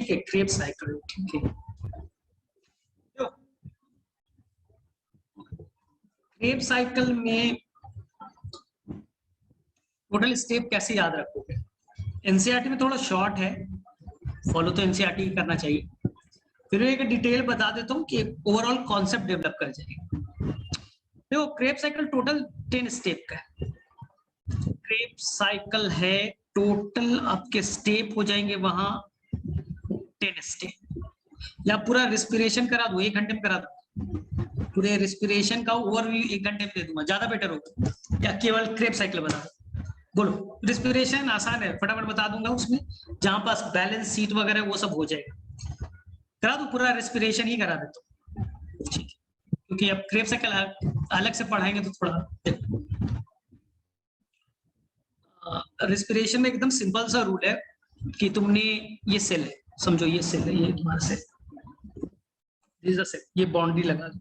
ठीक है, Krebs cycle, ठीक है। क्रेब्स साइकिल में टोटल स्टेप कैसे याद रखोगे? एनसीईआरटी में थोड़ा शॉर्ट है, फॉलो तो एनसीईआरटी करना चाहिए। फिर एक डिटेल बता देता हूँ कि ओवरऑल कॉन्सेप्ट डेवलप कर जाएगा। देखो क्रेब साइकिल टोटल 10 स्टेप का है। क्रेब साइकिल है टोटल आपके स्टेप हो जाएंगे वहां 10 स्टेप। या पूरा रिस्पिरेशन करा दो, 1 घंटे में करा दो, पूरे रिस्पिरेशन का ओवरव्यू 1 घंटे में दे दूंगा, ज्यादा बेटर होगा। या केवल क्रेब साइकिल बता दो, बोलो। रिस्पिरेशन आसान है, फटाफट बता दूंगा। उसमें जहां पास बैलेंस सीट वगैरह वो सब हो जाएगा, करा दो पूरा रिस्पिरेशन ही करा देता हूं, ठीक है, क्योंकि अब क्रेब साइकिल अलग से पढ़ाएंगे तो थोड़ा। रिस्पिरेशन में एकदम सिंपल सा रूल है कि तुमने ये सेल है, समझो ये सेल है, ये तुम्हारा सेल, सेल, ये बाउंड्री लगा दो।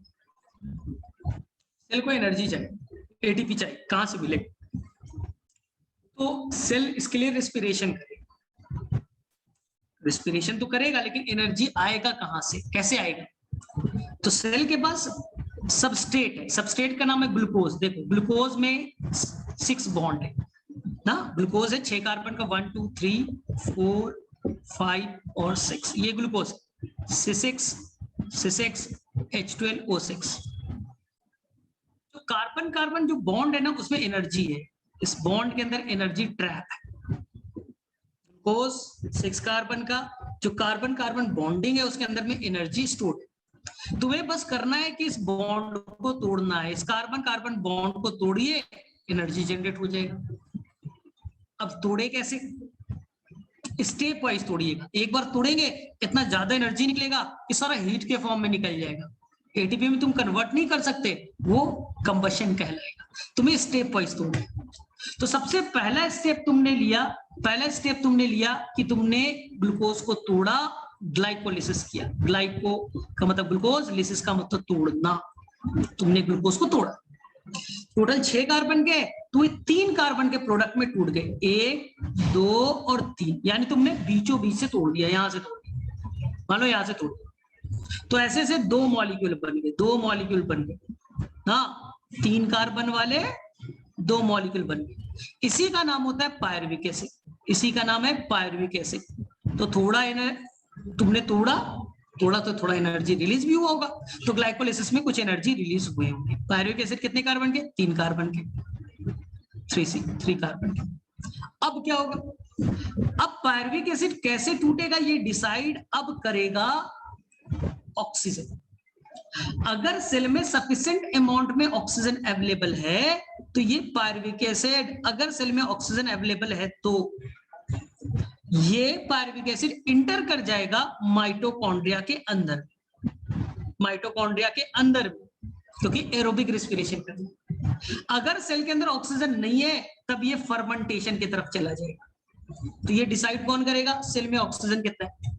सेल को एनर्जी चाहिए, एटीपी चाहिए, कहां से मिलेगा? तो सेल इसके लिए रिस्पिरेशन करेगा। रिस्पिरेशन तो करेगा लेकिन एनर्जी आएगा कहां से, कैसे आएगा? तो सेल के पास सबस्ट्रेट है, सबस्ट्रेट का नाम है ग्लूकोज। देखो ग्लूकोज में 6 बॉन्ड है ना, ग्लूकोज है 6 कार्बन का, 1 2 3 4 5 और 6, ये ग्लूकोज C6 H12O6। तो कार्बन कार्बन जो बॉन्ड है ना उसमें एनर्जी है, इस बॉन्ड के अंदर एनर्जी ट्रैप है। ग्लूकोज 6 कार्बन का जो कार्बन कार्बन बॉन्डिंग है उसके अंदर में एनर्जी स्टोर्ड है। तुम्हें बस करना है कि इस बॉन्ड को तोड़ना है, इस कार्बन कार्बन बॉन्ड को तोड़िए, एनर्जी जनरेट हो जाएगा। अब तोड़े कैसे? स्टेप वाइज तोड़िएगा। एक बार तोड़ेंगे इतना ज्यादा एनर्जी निकलेगा कि सारा हीट के फॉर्म में निकल जाएगा। एटीपी में तुम कन्वर्ट नहीं कर सकते, वो कंबशन कहलाएगा। तुम्हें स्टेप वाइज तोड़ना है। तो सबसे पहला स्टेप तुमने लिया कि तुमने ग्लूकोज को तोड़ा, ग्लाइकोलिसिस किया। ग्लाइको का मतलब ग्लूकोज, लिसिस का मतलब तोड़ना। तुमने ग्लूकोज को तोड़ा, टोटल 6 कार्बन के, तो ये 3 कार्बन के प्रोडक्ट में टूट गए, 1 2 और 3, यानी तुमने बीचों बीच से तोड़ दिया, यहां से तोड़ दिया, मान लो यहां से तोड़ दिया। तो ऐसे ऐसे 2 मॉलिक्यूल बन गए, 2 मॉलिक्यूल बन गए, हाँ 3 कार्बन वाले 2 मॉलिक्यूल बन गए। इसी का नाम होता है पायरुविक एसिड, इसी का नाम है पायरुविक एसिड। तो थोड़ा तुमने तोड़ा तो थोड़ा एनर्जी रिलीज भी हुआ होगा, तो ग्लाइकोलाइसिस में कुछ एनर्जी रिलीज हुए होंगे। पायरुविक एसिड कितने कार्बन के? 3 कार्बन के, 3 कार्बन के। अब क्या होगा? अब पायरुविक एसिड कैसे टूटेगा ये डिसाइड अब करेगा ऑक्सीजन। अगर सेल में सफिशिएंट अमाउंट में ऑक्सीजन अवेलेबल है तो ये पायरुविक एसिड, अगर सेल में ऑक्सीजन अवेलेबल है तो ये पायरुविक एसिड इंटर कर जाएगा माइटोकॉन्ड्रिया के अंदर, माइटोकॉन्ड्रिया के अंदर, क्योंकि एरोबिक रेस्पिरेशन करना। अगर सेल के अंदर ऑक्सीजन नहीं है तब ये फर्मेंटेशन की तरफ चला जाएगा। तो ये डिसाइड कौन करेगा? सेल में ऑक्सीजन कितना है।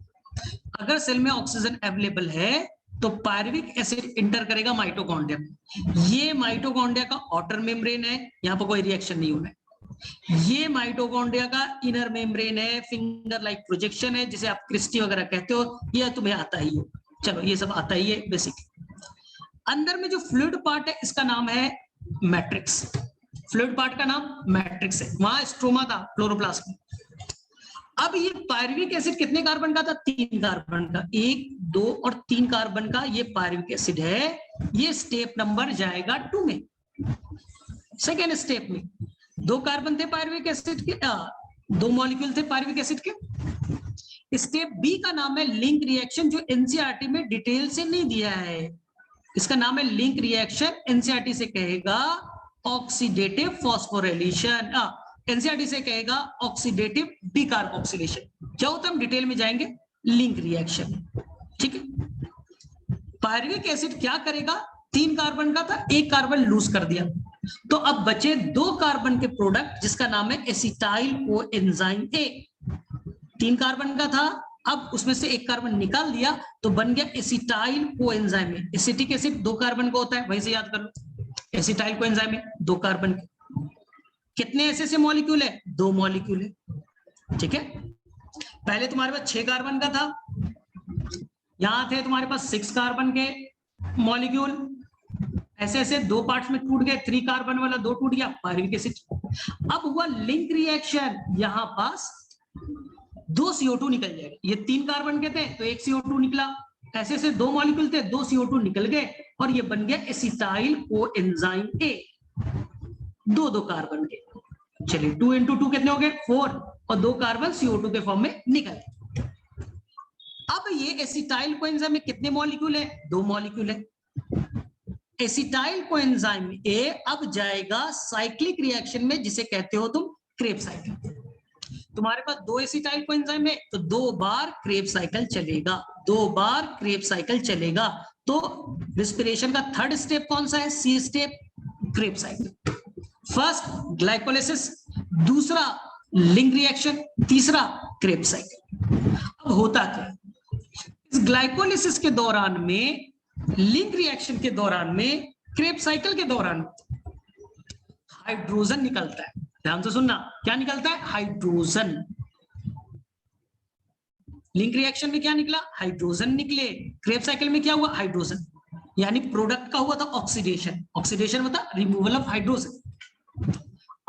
अगर सेल में ऑक्सीजन अवेलेबल है तो पायरुविक एसिड इंटर करेगा माइटोकॉन्ड्रिया में। ये माइटोकॉन्ड्रिया का आउटर मेम्ब्रेन है, यहां पर कोई रिएक्शन नहीं होना है। ये माइटोकॉन्ड्रिया का इनर मेम्ब्रेन है, फिंगर लाइक प्रोजेक्शन है, जिसे आप क्रिस्टी वगैरह कहते हो, ये तुम्हें आता ही हो, चलो ये सब आता ही है बेसिक। अंदर में जो फ्लूइड पार्ट है इसका नाम है मैट्रिक्स, फ्लूइड पार्ट का नाम मैट्रिक्स है, वहां स्ट्रोमा था, क्लोरोप्लास्ट में। अब ये पायरुविक एसिड कितने कार्बन का था? 3 कार्बन का, 1 2 और 3 कार्बन का ये पायरुविक एसिड है। ये स्टेप नंबर जाएगा 2 में। सेकेंड स्टेप में 2 कार्बन थे पायरुविक एसिड के, 2 मॉलिक्यूल थे पायरुविक एसिड के। स्टेप बी का नाम है लिंक रिएक्शन, जो एनसीईआरटी में डिटेल से नहीं दिया है। इसका नाम है लिंक रिएक्शन, एनसीईआरटी से कहेगा ऑक्सीडेटिव फॉस्फोरिलेशन, एनसीईआरटी से कहेगा ऑक्सीडेटिव डीकार्बोक्सिलेशन। क्या होता है हम डिटेल में जाएंगे, लिंक रिएक्शन, ठीक है। पायरुविक एसिड क्या करेगा? 3 कार्बन का था, 1 कार्बन लूज कर दिया, तो अब बचे 2 कार्बन के प्रोडक्ट जिसका नाम है एसिटाइल कोएंजाइम ए। 3 कार्बन का था, अब उसमें से 1 कार्बन निकाल दिया तो बन गया acetyl coenzyme A. Acetic acid 2 carbon का होता है, वहीं से याद कर लो, एसिटाइल कोएंजाइम ए 2 कार्बन के। कितने ऐसे मॉलिक्यूल है? 2 मॉलिक्यूल है, ठीक है। पहले तुम्हारे पास 6 कार्बन का था, यहां थे तुम्हारे पास 6 कार्बन के मॉलिक्यूल, ऐसे ऐसे दो पार्ट्स में टूट गए, 3 कार्बन वाला 2 टूट गया, पायरुविक एसिड। अब हुआ लिंक रिएक्शन, यहां पास 2 CO2 निकल जाएगा, ये 3 कार्बन के थे तो 1 CO2 निकला, ऐसे ऐसे 2 मॉलिक्यूल थे, 2 CO2 निकल गए और ये बन गया एसिटाइल कोएंजाइम A, 2 कार्बन के। चलिए 2 into 2 कितने हो गए 4, और 2 कार्बन CO2 के फॉर्म में निकल। अब ये एसिटाइल कोएंजाइम में कितने मॉलिक्यूल है, 2 मॉलिक्यूल है। एसिटाइल कोएंजाइम A अब जाएगा साइक्लिक रिएक्शन में, जिसे कहते हो तुम क्रेब साइकिल। तुम्हारे पास 2 एसिटाइल कोएंजाइम है तो 2 बार क्रेब साइकिल चलेगा, 2 बार क्रेब साइकिल चलेगा। तो रिस्पिरेशन का थर्ड स्टेप कौन सा है, C step, Krebs cycle. First glycolysis, दूसरा लिंक रिएक्शन, तीसरा क्रेब साइकिल। अब होता क्या, इस ग्लाइकोलिसिस के दौरान में, लिंक रिएक्शन के दौरान में, क्रेब साइकिल के दौरान हाइड्रोजन निकलता है। ध्यान से सुनना, क्या निकलता है, हाइड्रोजन। लिंक रिएक्शन में क्या निकला, हाइड्रोजन निकले, क्रेब साइकिल में क्या हुआ, हाइड्रोजन, यानी प्रोडक्ट का हुआ था ऑक्सीडेशन। ऑक्सीडेशन होता रिमूवल ऑफ हाइड्रोजन।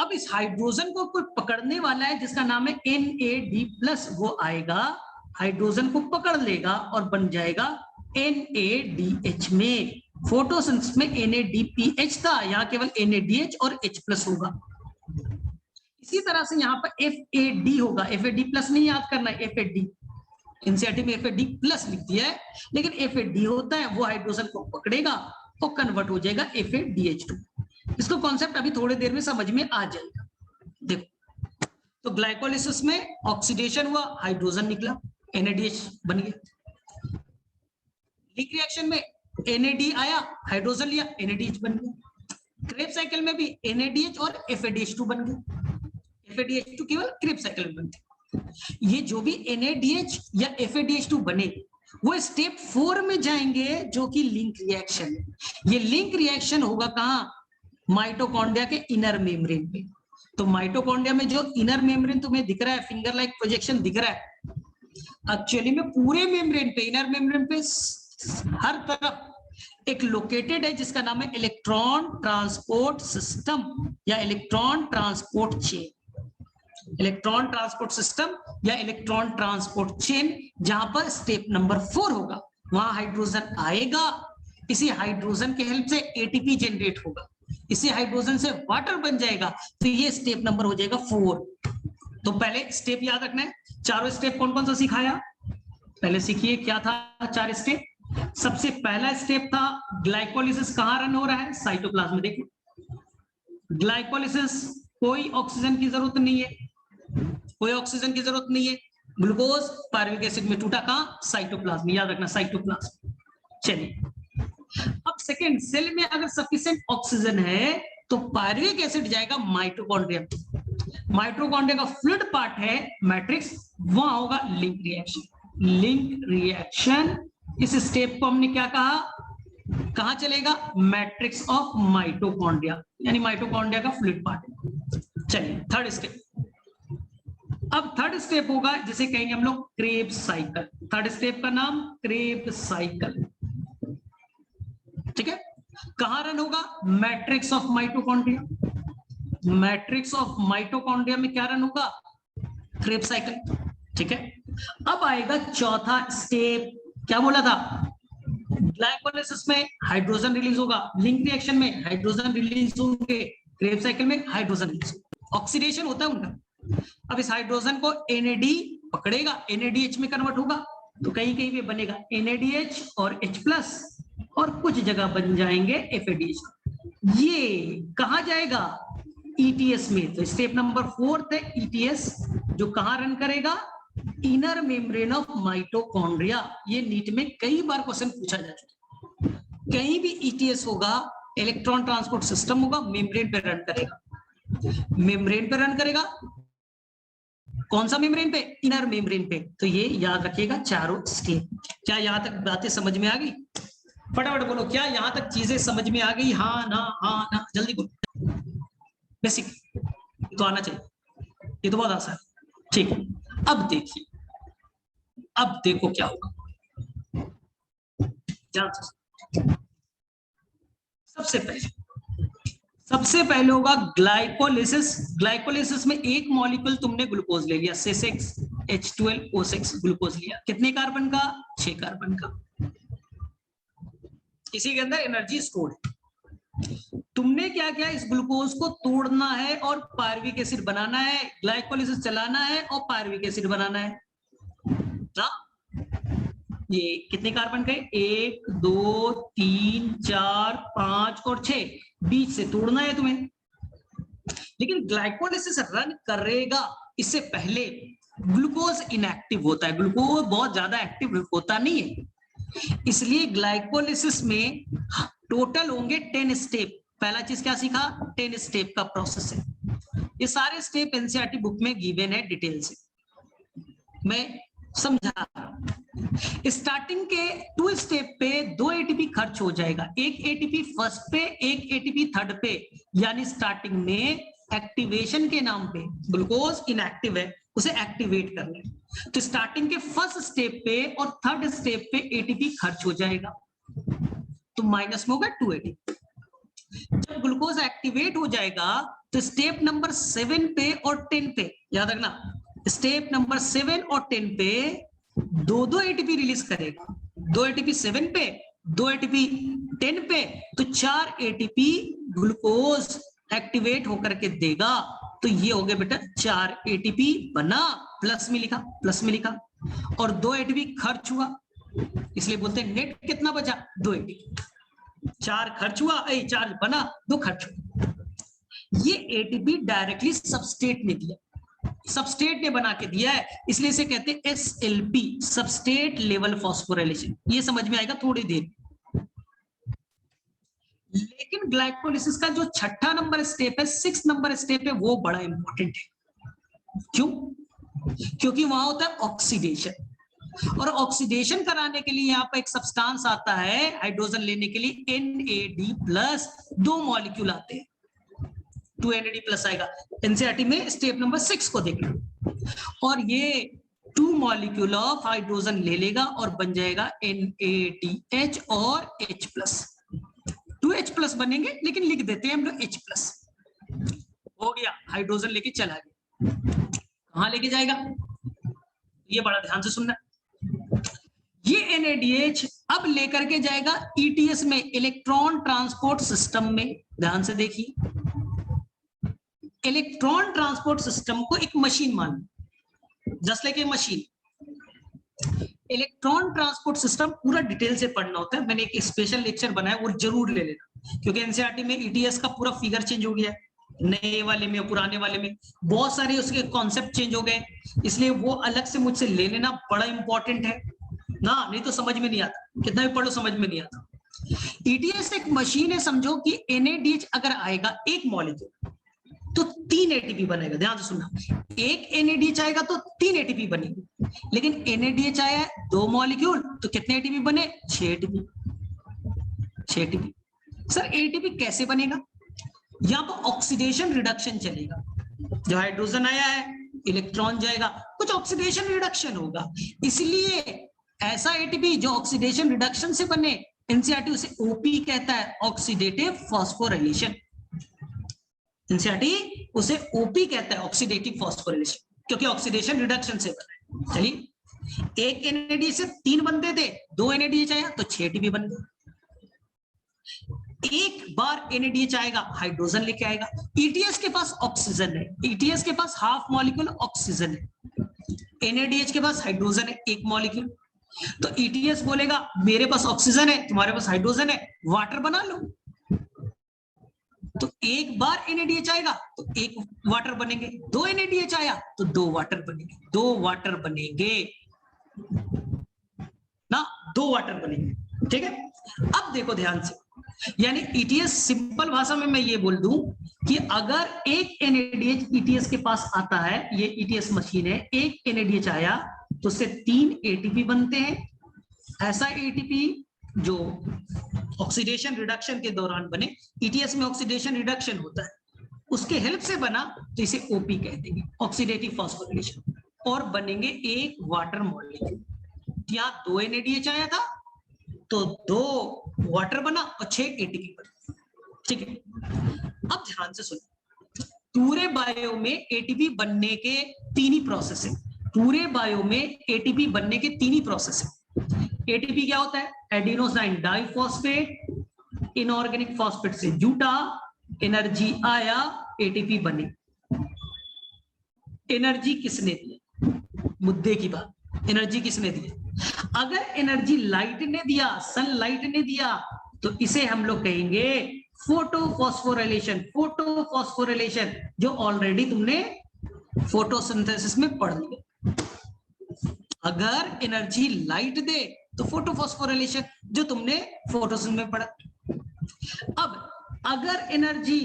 अब इस हाइड्रोजन को कोई पकड़ने वाला है जिसका नाम है NAD+, वो आएगा, हाइड्रोजन को पकड़ लेगा और बन जाएगा NADH में। फोटोसिंथेसिस में NADPH था, यहां केवल NADH और H+ होगा। इसी तरह से यहाँ पर FAD होगा, FAD+ नहीं याद करना है, FAD एनसीईआरटी में FAD+ लिख दिया है, लेकिन FAD होता है, वो हाइड्रोजन को पकड़ेगा तो कन्वर्ट हो जाएगा FADH2। इसको कॉन्सेप्ट अभी थोड़ी देर में समझ में आ जाएगा। देखो, तो ग्लाइकोलिसिस में ऑक्सीडेशन हुआ, हाइड्रोजन निकला, NADH बन गया। लिंक रिएक्शन में NAD आया, हाइड्रोजन लिया, NADH बन गया। क्रेब साइकिल में भी NADH और FADH2 बन गया। FADH2 केवल क्रेब साइकिल में बनते। ये जो भी NADH या FADH2 बने वो स्टेप 4 में जाएंगे, जो कि लिंक रिएक्शन। ये लिंक रिएक्शन होगा कहां, माइटोकॉन्ड्रिया के इनर मेम्ब्रेन पे। तो माइटोकॉन्ड्रिया में जो इनर मेम्ब्रेन तुम्हें दिख रहा है, फिंगर लाइक प्रोजेक्शन दिख रहा है, एक्चुअली में पूरे मेम्ब्रेन पे, इनर मेम्ब्रेन पे हर तरफ एक लोकेटेड है जिसका नाम है इलेक्ट्रॉन ट्रांसपोर्ट सिस्टम या electron transport chain. Electron transport system या इलेक्ट्रॉन ट्रांसपोर्ट चेन, जहां पर स्टेप नंबर 4 होगा, वहां हाइड्रोजन आएगा, इसी हाइड्रोजन के हेल्प से ATP जनरेट होगा, इसी हाइड्रोजन से वाटर बन जाएगा, तो ये स्टेप नंबर हो जाएगा 4। तो पहले स्टेप याद रखना है, चारों स्टेप कौन कौन सा सिखाया, पहले सीखिए क्या था 4 स्टेप। सबसे पहला स्टेप था ग्लाइकोलिसिस कहां रन हो रहा है, साइटोप्लाज्म में। देखो ग्लाइकोलिसिस कोई ऑक्सीजन की जरूरत नहीं है, कोई ऑक्सीजन की जरूरत नहीं है, ग्लूकोज पायरुविक एसिड में टूटा कहां, साइटोप्लाज्म, याद रखना साइटोप्लाज्म। चलिए अब सेकेंड, सेल में अगर सफिशिएंट ऑक्सीजन है तो पायरुविक एसिड जाएगा माइटोकॉन्ड्रिया। माइटोकॉन्ड्रिया का फ्लूइड पार्ट है मैट्रिक्स, वहां होगा लिंक रिएक्शन। लिंक रिएक्शन, इस स्टेप को हमने क्या कहा, कहां चलेगा, मैट्रिक्स ऑफ माइटोकॉन्ड्रिया, यानी माइटोकॉन्ड्रिया का फ्लूइड पार्ट। चलिए थर्ड स्टेप। अब थर्ड स्टेप होगा जिसे कहेंगे हम लोग क्रेब साइकिल। थर्ड स्टेप का नाम क्रेब साइकिल, ठीक है। कहां रन होगा, matrix of mitochondria. Matrix of mitochondria में क्या रन होगा, क्रेब साइकिल, ठीक है। अब आएगा चौथा स्टेप, क्या बोला था, ग्लाइकोलिसिस में हाइड्रोजन रिलीज होगा, लिंक रिएक्शन में हाइड्रोजन रिलीज होंगे, क्रेब साइकिल में हाइड्रोजन रिलीज, ऑक्सीडेशन होता है उनका। अब इस हाइड्रोजन को NAD पकड़ेगा, NADH में कन्वर्ट होगा, तो कहीं कहीं पे बनेगा NADH और H+, और कुछ जगह बन जाएंगे FADH। ये कहां जाएगा, ETS में। तो स्टेप नंबर 4 है ETS, जो कहां रन करेगा, इनर मेम्ब्रेन ऑफ माइटोकॉन्ड्रिया। ये नीट में कई बार क्वेश्चन पूछा जा चुका है, कहीं भी ETS होगा, इलेक्ट्रॉन ट्रांसपोर्ट सिस्टम होगा, मेम्ब्रेन पे रन करेगा, मेम्ब्रेन पे रन करेगा। कौन सा मेम्ब्रेन पे, इनर मेम्ब्रेन पे। तो ये याद रखिएगा चारों स्टेप। क्या यहां तक बातें समझ में आ गई, फटाफट बोलो, क्या यहां तक चीजें समझ में आ गई, हाँ ना, जल्दी बोलो। बेसिक तो आना चाहिए, ये तो बहुत आसान है, ठीक है। अब देखिए, अब देखो क्या होगा, ध्यान से। सबसे पहले होगा ग्लाइकोलिसिस। ग्लाइकोलिसिस में एक मॉलिक्यूल तुमने ग्लूकोज ले लिया, C6H12O6 ग्लूकोज लिया, कितने कार्बन का? 6 कार्बन का। इसी के अंदर एनर्जी स्टोर है। तुमने क्या किया, इस ग्लूकोज को तोड़ना है और पायरुविक एसिड बनाना है, ग्लाइकोलिसिस चलाना है और पायरुविक एसिड बनाना है ना? ये कितने कार्बन के? 1 2 3 4 5 और 6, बीच से तोड़ना है तुम्हें। लेकिन ग्लाइकोलिसिस रन करेगा इससे पहले ग्लूकोज इनएक्टिव होता है, ग्लूकोज बहुत ज्यादा एक्टिव होता नहीं है, इसलिए ग्लाइकोलिसिस में टोटल होंगे 10 स्टेप। पहला चीज क्या सीखा? 10 स्टेप का प्रोसेस है। ये सारे स्टेप एनसीईआरटी बुक में गिवन है डिटेल से, मैं समझा। स्टार्टिंग के 2 स्टेप पे 2 एटीपी खर्च हो जाएगा, एक एटीपी फर्स्ट पे, एक एटीपी थर्ड पे, यानी स्टार्टिंग में एक्टिवेशन के नाम पे ग्लूकोज इनएक्टिव है, उसे एक्टिवेट करना है। तो स्टार्टिंग के फर्स्ट स्टेप पे और थर्ड स्टेप पे एटीपी खर्च हो जाएगा, तो माइनस में होगा 2 एटीपी। जब ग्लूकोज एक्टिवेट हो जाएगा तो स्टेप नंबर 7 पे और 10 पे, याद रखना, स्टेप नंबर 7 और 10 पे 2 एटीपी रिलीज करेगा, 2 एटीपी 7 पे, 2 एटीपी 10 पे, तो 4 एटीपी ग्लूकोज एक्टिवेट होकर के देगा। तो ये हो गया बेटा 4 एटीपी बना, प्लस में लिखा, प्लस में लिखा, और 2 एटीपी खर्च हुआ, इसलिए बोलते हैं नेट कितना बचा? 2 एटीपी। 4 खर्च हुआ, 4 बना, 2 खर्च हुआ। ये एटीपी डायरेक्टली सबस्ट्रेट ने दिया, सबस्ट्रेट ने बना के दिया है, इसलिए इसे कहते हैं SLP, सबस्ट्रेट लेवल फॉस्फोराइलेशन। ये समझ में आएगा थोड़ी देर। लेकिन ग्लाइकोलिसिस का जो 6ठा नंबर स्टेप है, 6 नंबर स्टेप है, वो बड़ा इंपॉर्टेंट है। क्यों? क्योंकि वहां होता है ऑक्सीडेशन, और ऑक्सीडेशन कराने के लिए यहाँ पर एक सब्सटेंस आता है हाइड्रोजन लेने के लिए, NAD+, 2 मॉलिक्यूल आते हैं, 2 NAD+ आएगा। एनसीईआरटी में स्टेप नंबर 6 को देखना, और ये 2 मॉलिक्यूल ऑफ हाइड्रोजन ले लेगा और बन जाएगा NADH और H+, 2H+ बनेंगे, लेकिन लिख देते हैं हम लोग H+। हो गया, हाइड्रोजन लेके चला गया, कहां लेके जाएगा? ये बड़ा ध्यान से सुनना, ये NADH अब लेकर के जाएगा ETS में, इलेक्ट्रॉन ट्रांसपोर्ट सिस्टम में। ध्यान से देखिए, इलेक्ट्रॉन ट्रांसपोर्ट सिस्टम को एक मशीन मान, just like a machine. Electron transport system पूरा डिटेल से पढ़ना होता है, मैंने एक स्पेशल लेक्चर बनाया, वो जरूर ले लेना, क्योंकि एनसीईआरटी में ETS का पूरा फिगर चेंज हो गया है, नए वाले में और पुराने वाले में बहुत सारे उसके कॉन्सेप्ट चेंज हो गए, इसलिए वो अलग से मुझसे ले लेना, बड़ा इंपॉर्टेंट है ना, नहीं तो समझ में नहीं आता, कितना भी पढ़ो समझ में नहीं आता। ETS एक मशीन है, समझो कि NADH अगर आएगा एक मॉलिक्यूल तो 3 एटीपी बनेगा। ध्यान से सुनना, एक NADH आएगा तो 3 एटीपी बनेगी, लेकिन NADH आया है 2 मॉलिक्यूल तो कितने एटीपी बने? 6 एटीपी। 6 एटीपी। सर एटीपी कैसे बनेगा? यहां पर ऑक्सीडेशन रिडक्शन चलेगा, जो हाइड्रोजन आया है, इलेक्ट्रॉन जाएगा, कुछ ऑक्सीडेशन रिडक्शन होगा, इसलिए ऐसा एटीपी जो ऑक्सीडेशन रिडक्शन से बने, एनसीईआरटी उसे OP कहता है, ऑक्सीडेटिव फॉस्फोराइलेशन। एनसीईआरटी उसे OP कहता है, ऑक्सीडेटिव फॉस्फोराइलेशन, क्योंकि ऑक्सीडेशन रिडक्शन से बना है। चलिए, एक NADH से 3 बनते थे, 2 NADH आया तो 6 एटीपी बन गए। एक बार NADH आएगा, हाइड्रोजन लेके आएगा, ETS के पास ऑक्सीजन है, ETS के पास हाफ मॉलिक्यूल ऑक्सीजन है, NADH के पास हाइड्रोजन है 1 मॉलिक्यूल, तो ETS बोलेगा मेरे पास ऑक्सीजन है, तुम्हारे पास हाइड्रोजन है, वाटर बना लो। तो एक बार NADH आएगा तो 1 वाटर बनेंगे, 2 NADH आया तो 2 वाटर बनेंगे, 2 वाटर बनेंगे ना, 2 वाटर बनेंगे। ठीक है, अब देखो ध्यान से, यानी ETS, सिंपल भाषा में मैं ये बोल दूं कि अगर एक NADH ETS के पास आता है, ये ETS मशीन है, एक NADH आया तो उससे 3 ATP बनते हैं। ऐसा ATP जो ऑक्सीडेशन रिडक्शन के दौरान बने, ETS में ऑक्सीडेशन रिडक्शन होता है, उसके हेल्प से बना, तो इसे OP कह देंगे, ऑक्सीडेटिव फॉस्फोराइलेशन, और बनेंगे एक वाटर मॉलिक्यूल। यहाँ 2 NADH आया था, तो 2 वाटर बना और 6 एटीपी बना। ठीक है, अब ध्यान से सुनो, पूरे बायो में एटीपी बनने के 3 ही प्रोसेस है। पूरे बायो में एटीपी बनने के 3 ही प्रोसेस है। एटीपी क्या होता है? एडिनोसाइन डाइफॉस्फेट, इनऑर्गेनिक फॉस्फेट से जुटा, एनर्जी आया, एटीपी बनी। एनर्जी किसने दी? मुद्दे की बात, एनर्जी किसने दी? अगर एनर्जी लाइट ने दिया, सनलाइट ने दिया, तो इसे हम लोग कहेंगे फोटोफॉस्फोराइलेशन। फोटोफॉस्फोराइलेशन जो ऑलरेडी तुमने फोटोसिंथेसिस में पढ़ लिया। अगर एनर्जी लाइट दे तो फोटोफॉस्फोराइलेशन जो तुमने फोटोसिंथेसिस में पढ़ा। अब अगर एनर्जी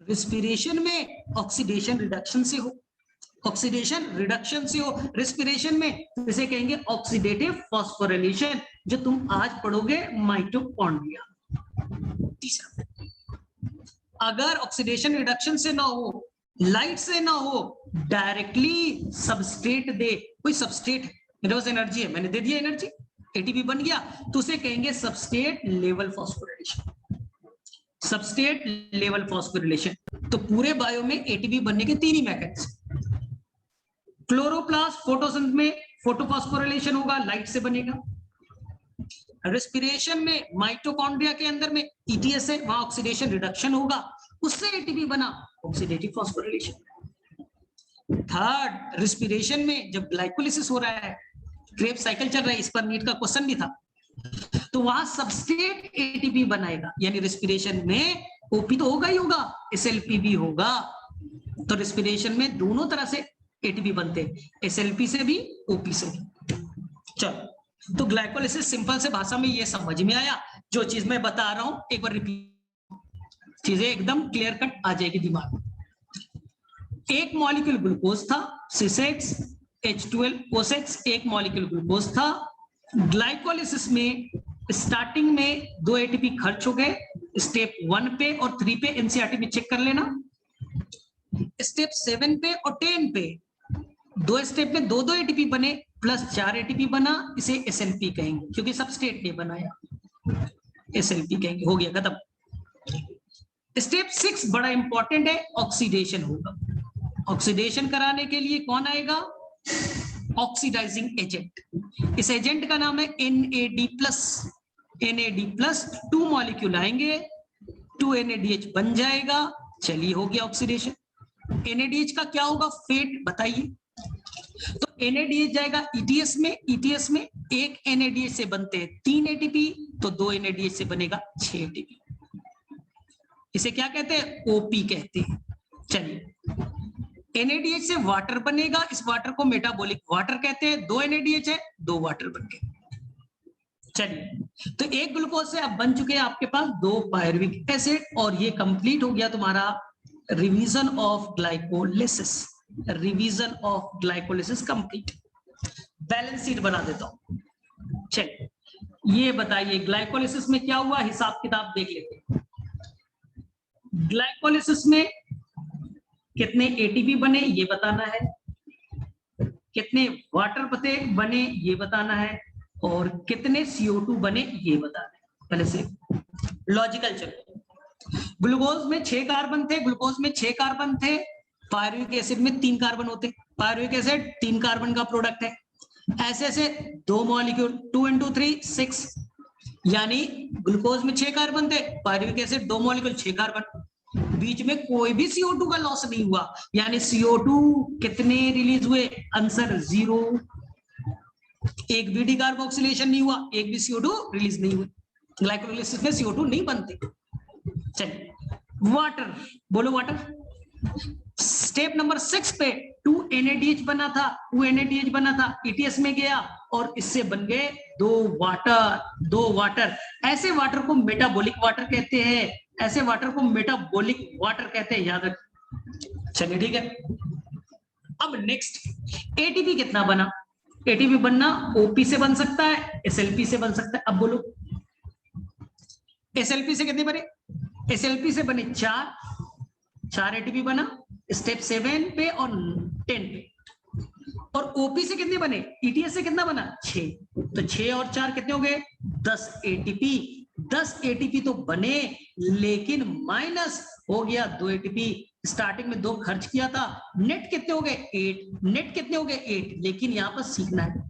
रिस्पिरेशन में ऑक्सीडेशन रिडक्शन से हो, ऑक्सीडेशन रिडक्शन से हो रिस्पिरेशन में, इसे कहेंगे ऑक्सीडेटिव फॉस्फोराइलेशन जो तुम आज पढ़ोगे माइटोकॉन्ड्रिया। तीसरा, अगर ऑक्सीडेशन रिडक्शन से ना हो, लाइट से ना हो, डायरेक्टली सबस्ट्रेट दे, कोई सबस्ट्रेट है, मेरे पास एनर्जी है, मैंने दे दिया एनर्जी, एटीपी बन गया, तो उसे कहेंगे substrate level phosphorylation. Substrate level phosphorylation. तो पूरे बायो में एटीपी बनने के 3 ही मैकेनिज्म। क्लोरोप्लास्ट फोटोसिंथेसिस में फोटोफॉस्फोराइलेशन होगा, लाइट से बनेगा। रेस्पिरेशन में माइटोकॉन्ड्रिया के अंदर में ईटीएस है, वहां ऑक्सीडेशन रिडक्शन होगा, उससे एटीपी बना, ऑक्सीडेटिव फॉस्फोराइलेशन। थर्ड, रेस्पिरेशन में जब ग्लाइकोलिसिस हो रहा है, क्रेब्स साइकिल चल रहा है, इस पर नीट का क्वेश्चन भी था, तो वहां सबस्ट्रेट एटीपी बनाएगा, यानी रेस्पिरेशन में ओपी तो होगा ही होगा, एसएलपी भी होगा। तो रेस्पिरेशन में दोनों तरह से एटीपी बनते हैं, एसएलपी से भी, ओपी से भी। चलो, तो ग्लाइकोलिसिस सिंपल से भाषा में ये समझ में आया। जो चीज मैं बता रहा हूं एक बार रिपीट, चीजें एकदम क्लियर कट आ जाएगी दिमाग में। एक मॉलिक्यूल ग्लूकोज था, C6 H12O6, एक मॉलिक्यूल ग्लूकोज था। ग्लाइकोलिसिस में स्टार्टिंग में 2 एटीपी खर्च हो गए, स्टेप 1 पे और 3 पे एनसीईआरटी में चेक कर लेना। स्टेप 7 पे और 10 पे 2 स्टेप में 2-2 एटीपी बने, प्लस 4 एटीपी बना, इसे एसएलपी कहेंगे, क्योंकि सबस्ट्रेट ने बनाया, एसएलपी कहेंगे। हो गया, खत्म। स्टेप 6 बड़ा इंपॉर्टेंट है, ऑक्सीडेशन होगा। ऑक्सीडेशन कराने के लिए कौन आएगा? Oxidising agent. इस एजेंट का नाम है NAD+। NAD+, 2 मॉलिक्यूल आएंगे, 2 NADH बन जाएगा। चलिए, हो गया ऑक्सीडेशन। NADH का क्या होगा? फेट बताइए। तो NADH जाएगा ETS में, ETS में एक NADH से बनते हैं 3 एटीपी, तो 2 NADH से बनेगा 6 एटीपी। इसे क्या कहते हैं? ओपी कहते हैं। चलिए, NADH से वाटर बनेगा, इस वाटर को मेटाबॉलिक वाटर कहते हैं। 2 NADH है, 2 वाटर बन गए। चलिए, तो एक ग्लूकोज से अब बन चुके हैं आपके पास 2 पायरुविक एसिड, और ये कंप्लीट हो गया तुम्हारा revision of glycolysis. Revision of glycolysis complete. Balance sheet बना देता हूं। चलिए, ये बताइए ग्लाइकोलिसिस में क्या हुआ, हिसाब किताब देख लेते हैं। ग्लाइकोलिसिस में कितने एटीपी बने ये बताना है, कितने वाटर बने ये बताना है, और कितने CO2 बने ये बताना है। पहले से लॉजिकल चलो। ग्लूकोज में 6 कार्बन थे, ग्लूकोज में 6 कार्बन थे, पायरुविक एसिड में 3 कार्बन होते। पायरुविक एसिड 3 कार्बन का प्रोडक्ट है। ऐसे ऐसे 2 मॉलिक्यूल, 2 into 3 6, यानी ग्लूकोज में 6 कार्बन थे, पायरुविक एसिड 2 मॉलिक्यूल 6 कार्बन, बीच में कोई भी CO2 का लॉस नहीं हुआ, यानी CO2 कितने रिलीज हुए? आंसर 0। एक भी डिकार्बोक्सिलेशन नहीं हुआ, एक भी CO2 रिलीज नहीं हुए। ग्लाइकोलिसिस में CO2 नहीं बनते। चलिए, वाटर बोलो, वाटर। स्टेप नंबर 6 पे 2 NADH बना था, 2 NADH बना था, ETS में गया और इससे बन गए 2 वाटर। 2 वाटर, ऐसे वाटर को मेटाबॉलिक वाटर कहते हैं, ऐसे वाटर को मेटाबॉलिक वाटर कहते हैं, याद रखिए। चलिए, ठीक है। अब नेक्स्ट, एटीपी कितना बना? एटीपी बनना ओपी से बन सकता है, एसएलपी से बन सकता है। अब बोलो, एसएलपी से कितने बने? एसएलपी से बने 4 एटीपी बना स्टेप 7 पे और 10 पे, और ओपी से कितने बने, ईटीएस से कितना बना 6, तो 6 और 4 कितने हो गए 10 एटीपी। 10 एटीपी तो बने, लेकिन माइनस हो गया 2 एटीपी। स्टार्टिंग में 2 खर्च किया था, नेट कितने हो गए 8, नेट कितने हो गए 8। लेकिन यहां पर सीखना है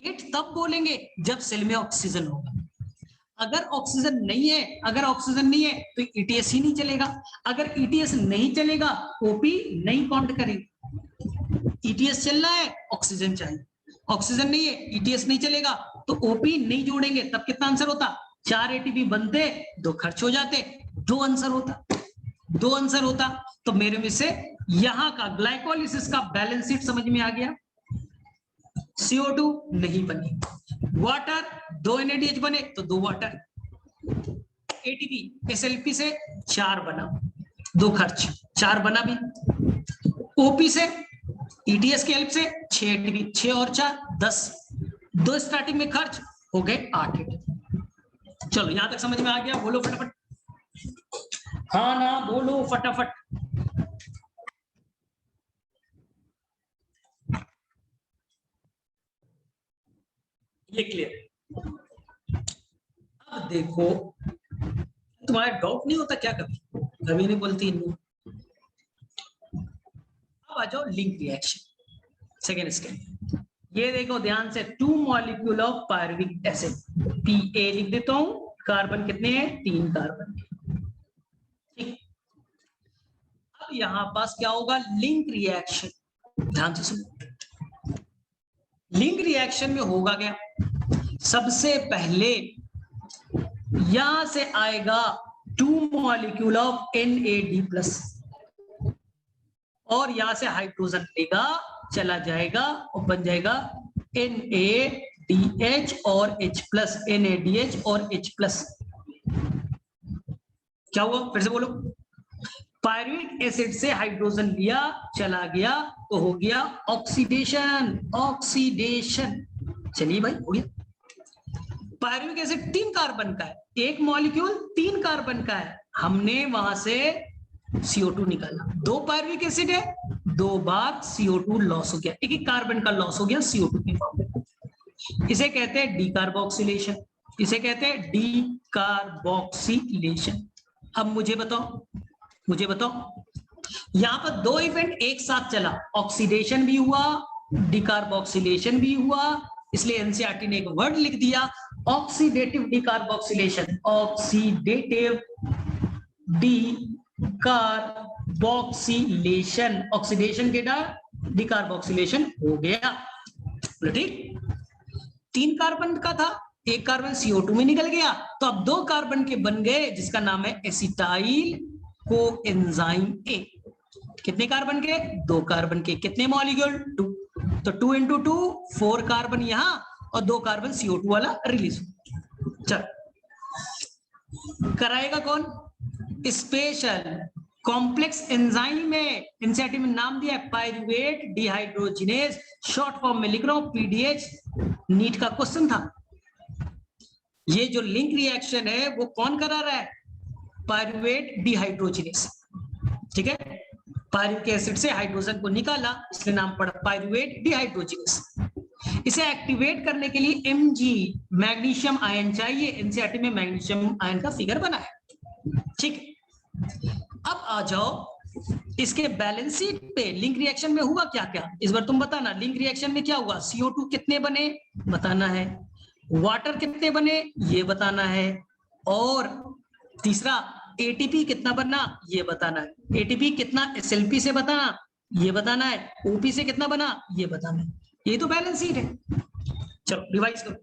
8 तब बोलेंगे जब सेल में ऑक्सीजन होगा। अगर ऑक्सीजन नहीं है, अगर ऑक्सीजन नहीं है तो ईटीएस ही नहीं चलेगा। अगर ईटीएस नहीं चलेगा ओपी नहीं काउंट करेंगे। ईटीएस चल रहा है, ऑक्सीजन चाहिए, ऑक्सीजन नहीं है, ईटीएस नहीं चलेगा, तो ओपी नहीं जोड़ेंगे। तब कितना आंसर होता 4 एटीपी बनते, 2 खर्च हो जाते, 2 आंसर होता, 2 आंसर होता। तो मेरे में से यहां का ग्लाइकोलिसिस का बैलेंस शीट समझ में आ गया। CO2 नहीं बनी, वाटर 2 NADH बने तो 2 वाटर, एटीपी SLP से 4 बना, 2 खर्च, 4 बना भी। ओपी से ईटीएस की हेल्प से 6 एटीपी, 6 और 4 10, 2 स्टार्टिंग में खर्च हो गए 8 एटीपी। चलो यहां तक समझ में आ गया, बोलो फटाफट, हाँ ना बोलो फटाफट। ये क्लियर। अब देखो, तुम्हारा डाउट नहीं होता क्या कभी, कभी नहीं बोलती इनको। अब आ जाओ लिंक रिएक्शन, सेकेंड स्टेप। ये देखो ध्यान से, 2 molecule of pyruvic acid, Pa लिख देता हूं, कार्बन कितने हैं 3 कार्बन। ठीक, अब यहां पास क्या होगा लिंक रिएक्शन, ध्यान से सुनो। लिंक रिएक्शन में होगा क्या, सबसे पहले यहां से आएगा 2 मॉलिक्यूल ऑफ NAD+ और यहां से हाइड्रोजन लेगा, चला जाएगा और बन जाएगा NADH और H+, NADH और H+। क्या हुआ फिर से बोलो, पायरुविक एसिड से हाइड्रोजन लिया, चला गया तो हो गया ऑक्सीडेशन, ऑक्सीडेशन। चलिए भाई हो गया। पायरुविक एसिड 3 कार्बन का है, एक मॉलिक्यूल 3 कार्बन का है, हमने वहां से CO2 निकाला। 2 पायरुविक एसिड है, 2 बार CO2 लॉस हो गया, एक कार्बन का लॉस हो गया CO2 के फॉर्म में। इसे कहते हैं डीकार्बोक्सिलेशन, इसे कहते हैं डीकार्बोक्सिलेशन। अब मुझे बताओ, मुझे बताओ, यहां पर 2 इवेंट एक साथ चला, ऑक्सीडेशन भी हुआ, डीकार्बोक्सिलेशन भी हुआ, इसलिए एनसीईआरटी ने एक वर्ड लिख दिया oxidative decarboxylation, oxidative decarboxylation, oxidation के बाद डीकार्बोक्सिलेशन हो गया। ठीक, 3 कार्बन का था, एक कार्बन CO2 में निकल गया, तो अब 2 कार्बन के बन गए जिसका नाम है एसिटाइल कोएंजाइम A। कितने कार्बन के 2 कार्बन के, कितने मॉलिक्यूल 2, तो 2 × 2 4 कार्बन यहां और 2 कार्बन CO2 वाला रिलीज। चल कराएगा कौन, स्पेशल कॉम्प्लेक्स एंजाइम में, एनसीईआरटी में नाम दिया है पायरुवेट डिहाइड्रोजिनेज, शॉर्ट फॉर्म में लिख रहा हूं PDH, नीट का क्वेश्चन था। ये जो लिंक रिएक्शन है वो कौन करा रहा है, पायरुवेट डिहाइड्रोजिनेज। ठीक है, पायरुविक एसिड से हाइड्रोजन को निकाला, इसलिए नाम पड़ा पायरुवेट डिहाइड्रोजिनेज। इसे एक्टिवेट करने के लिए Mg मैग्नीशियम आयन चाहिए, एनसीईआरटी में मैग्नीशियम आयन का फिगर बना है। ठीक, अब आ जाओ इसके बैलेंस शीट पे, लिंक रिएक्शन में हुआ क्या क्या इस बार तुम बताना। लिंक रिएक्शन में क्या हुआ, CO2 कितने बने बताना है, वाटर कितने बने ये बताना है, और तीसरा ATP कितना बना ये बताना है, ATP कितना SLP से बताना ये बताना है, OP से कितना बना ये बताना है। ये तो बैलेंस शीट है। चलो रिवाइज करो,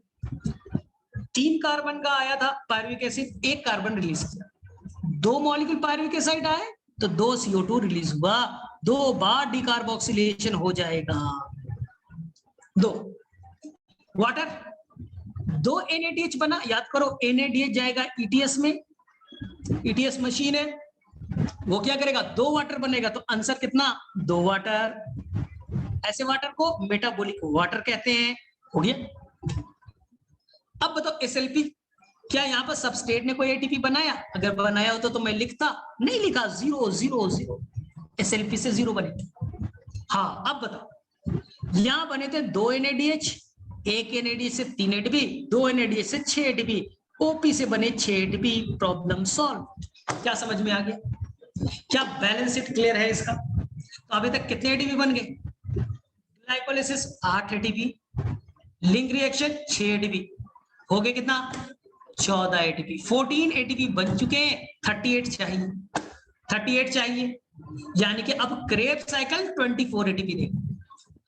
3 कार्बन का आया था पायरुविक एसिड, 1 कार्बन रिलीज किया, 2 मॉलिक्यूल पायरुविक एसिड आए तो 2 CO2 रिलीज हुआ, 2 बार डीकार्बोक्सिलेशन हो जाएगा। 2 वाटर, 2 NADH बना, याद करो NADH जाएगा ETS में, ETS मशीन है, वो क्या करेगा 2 वाटर बनेगा, तो आंसर कितना 2 वाटर। ऐसे वाटर को मेटाबॉलिक वाटर कहते हैं। हो गया। अब बताओ SLP, क्या यहाँ पर सबस्ट्रेट ने कोई ATP बनाया, अगर बनाया होता तो मैं लिखता, नहीं लिखा, 0 0 0, SLP से 0 बने। हाँ अब बताओ यहां बने थे 2 NADH, 1 NADH से 3 ATP, 2 NADH से 6 ATP, OP से बने 6 ATP। Problem solve. क्या समझ में आ गया? क्या बैलेंस शीट क्लियर है इसका? तो अभी तक कितने ATP बन गए? Glycolysis 8 ATP, link reaction 6 ATP, हो गए कितना? 14 ATP। 14 ATP बन चुके हैं, 38 चाहिए, 38 चाहिए, यानी कि अब क्रेब्स साइकिल 24 ATP देगा।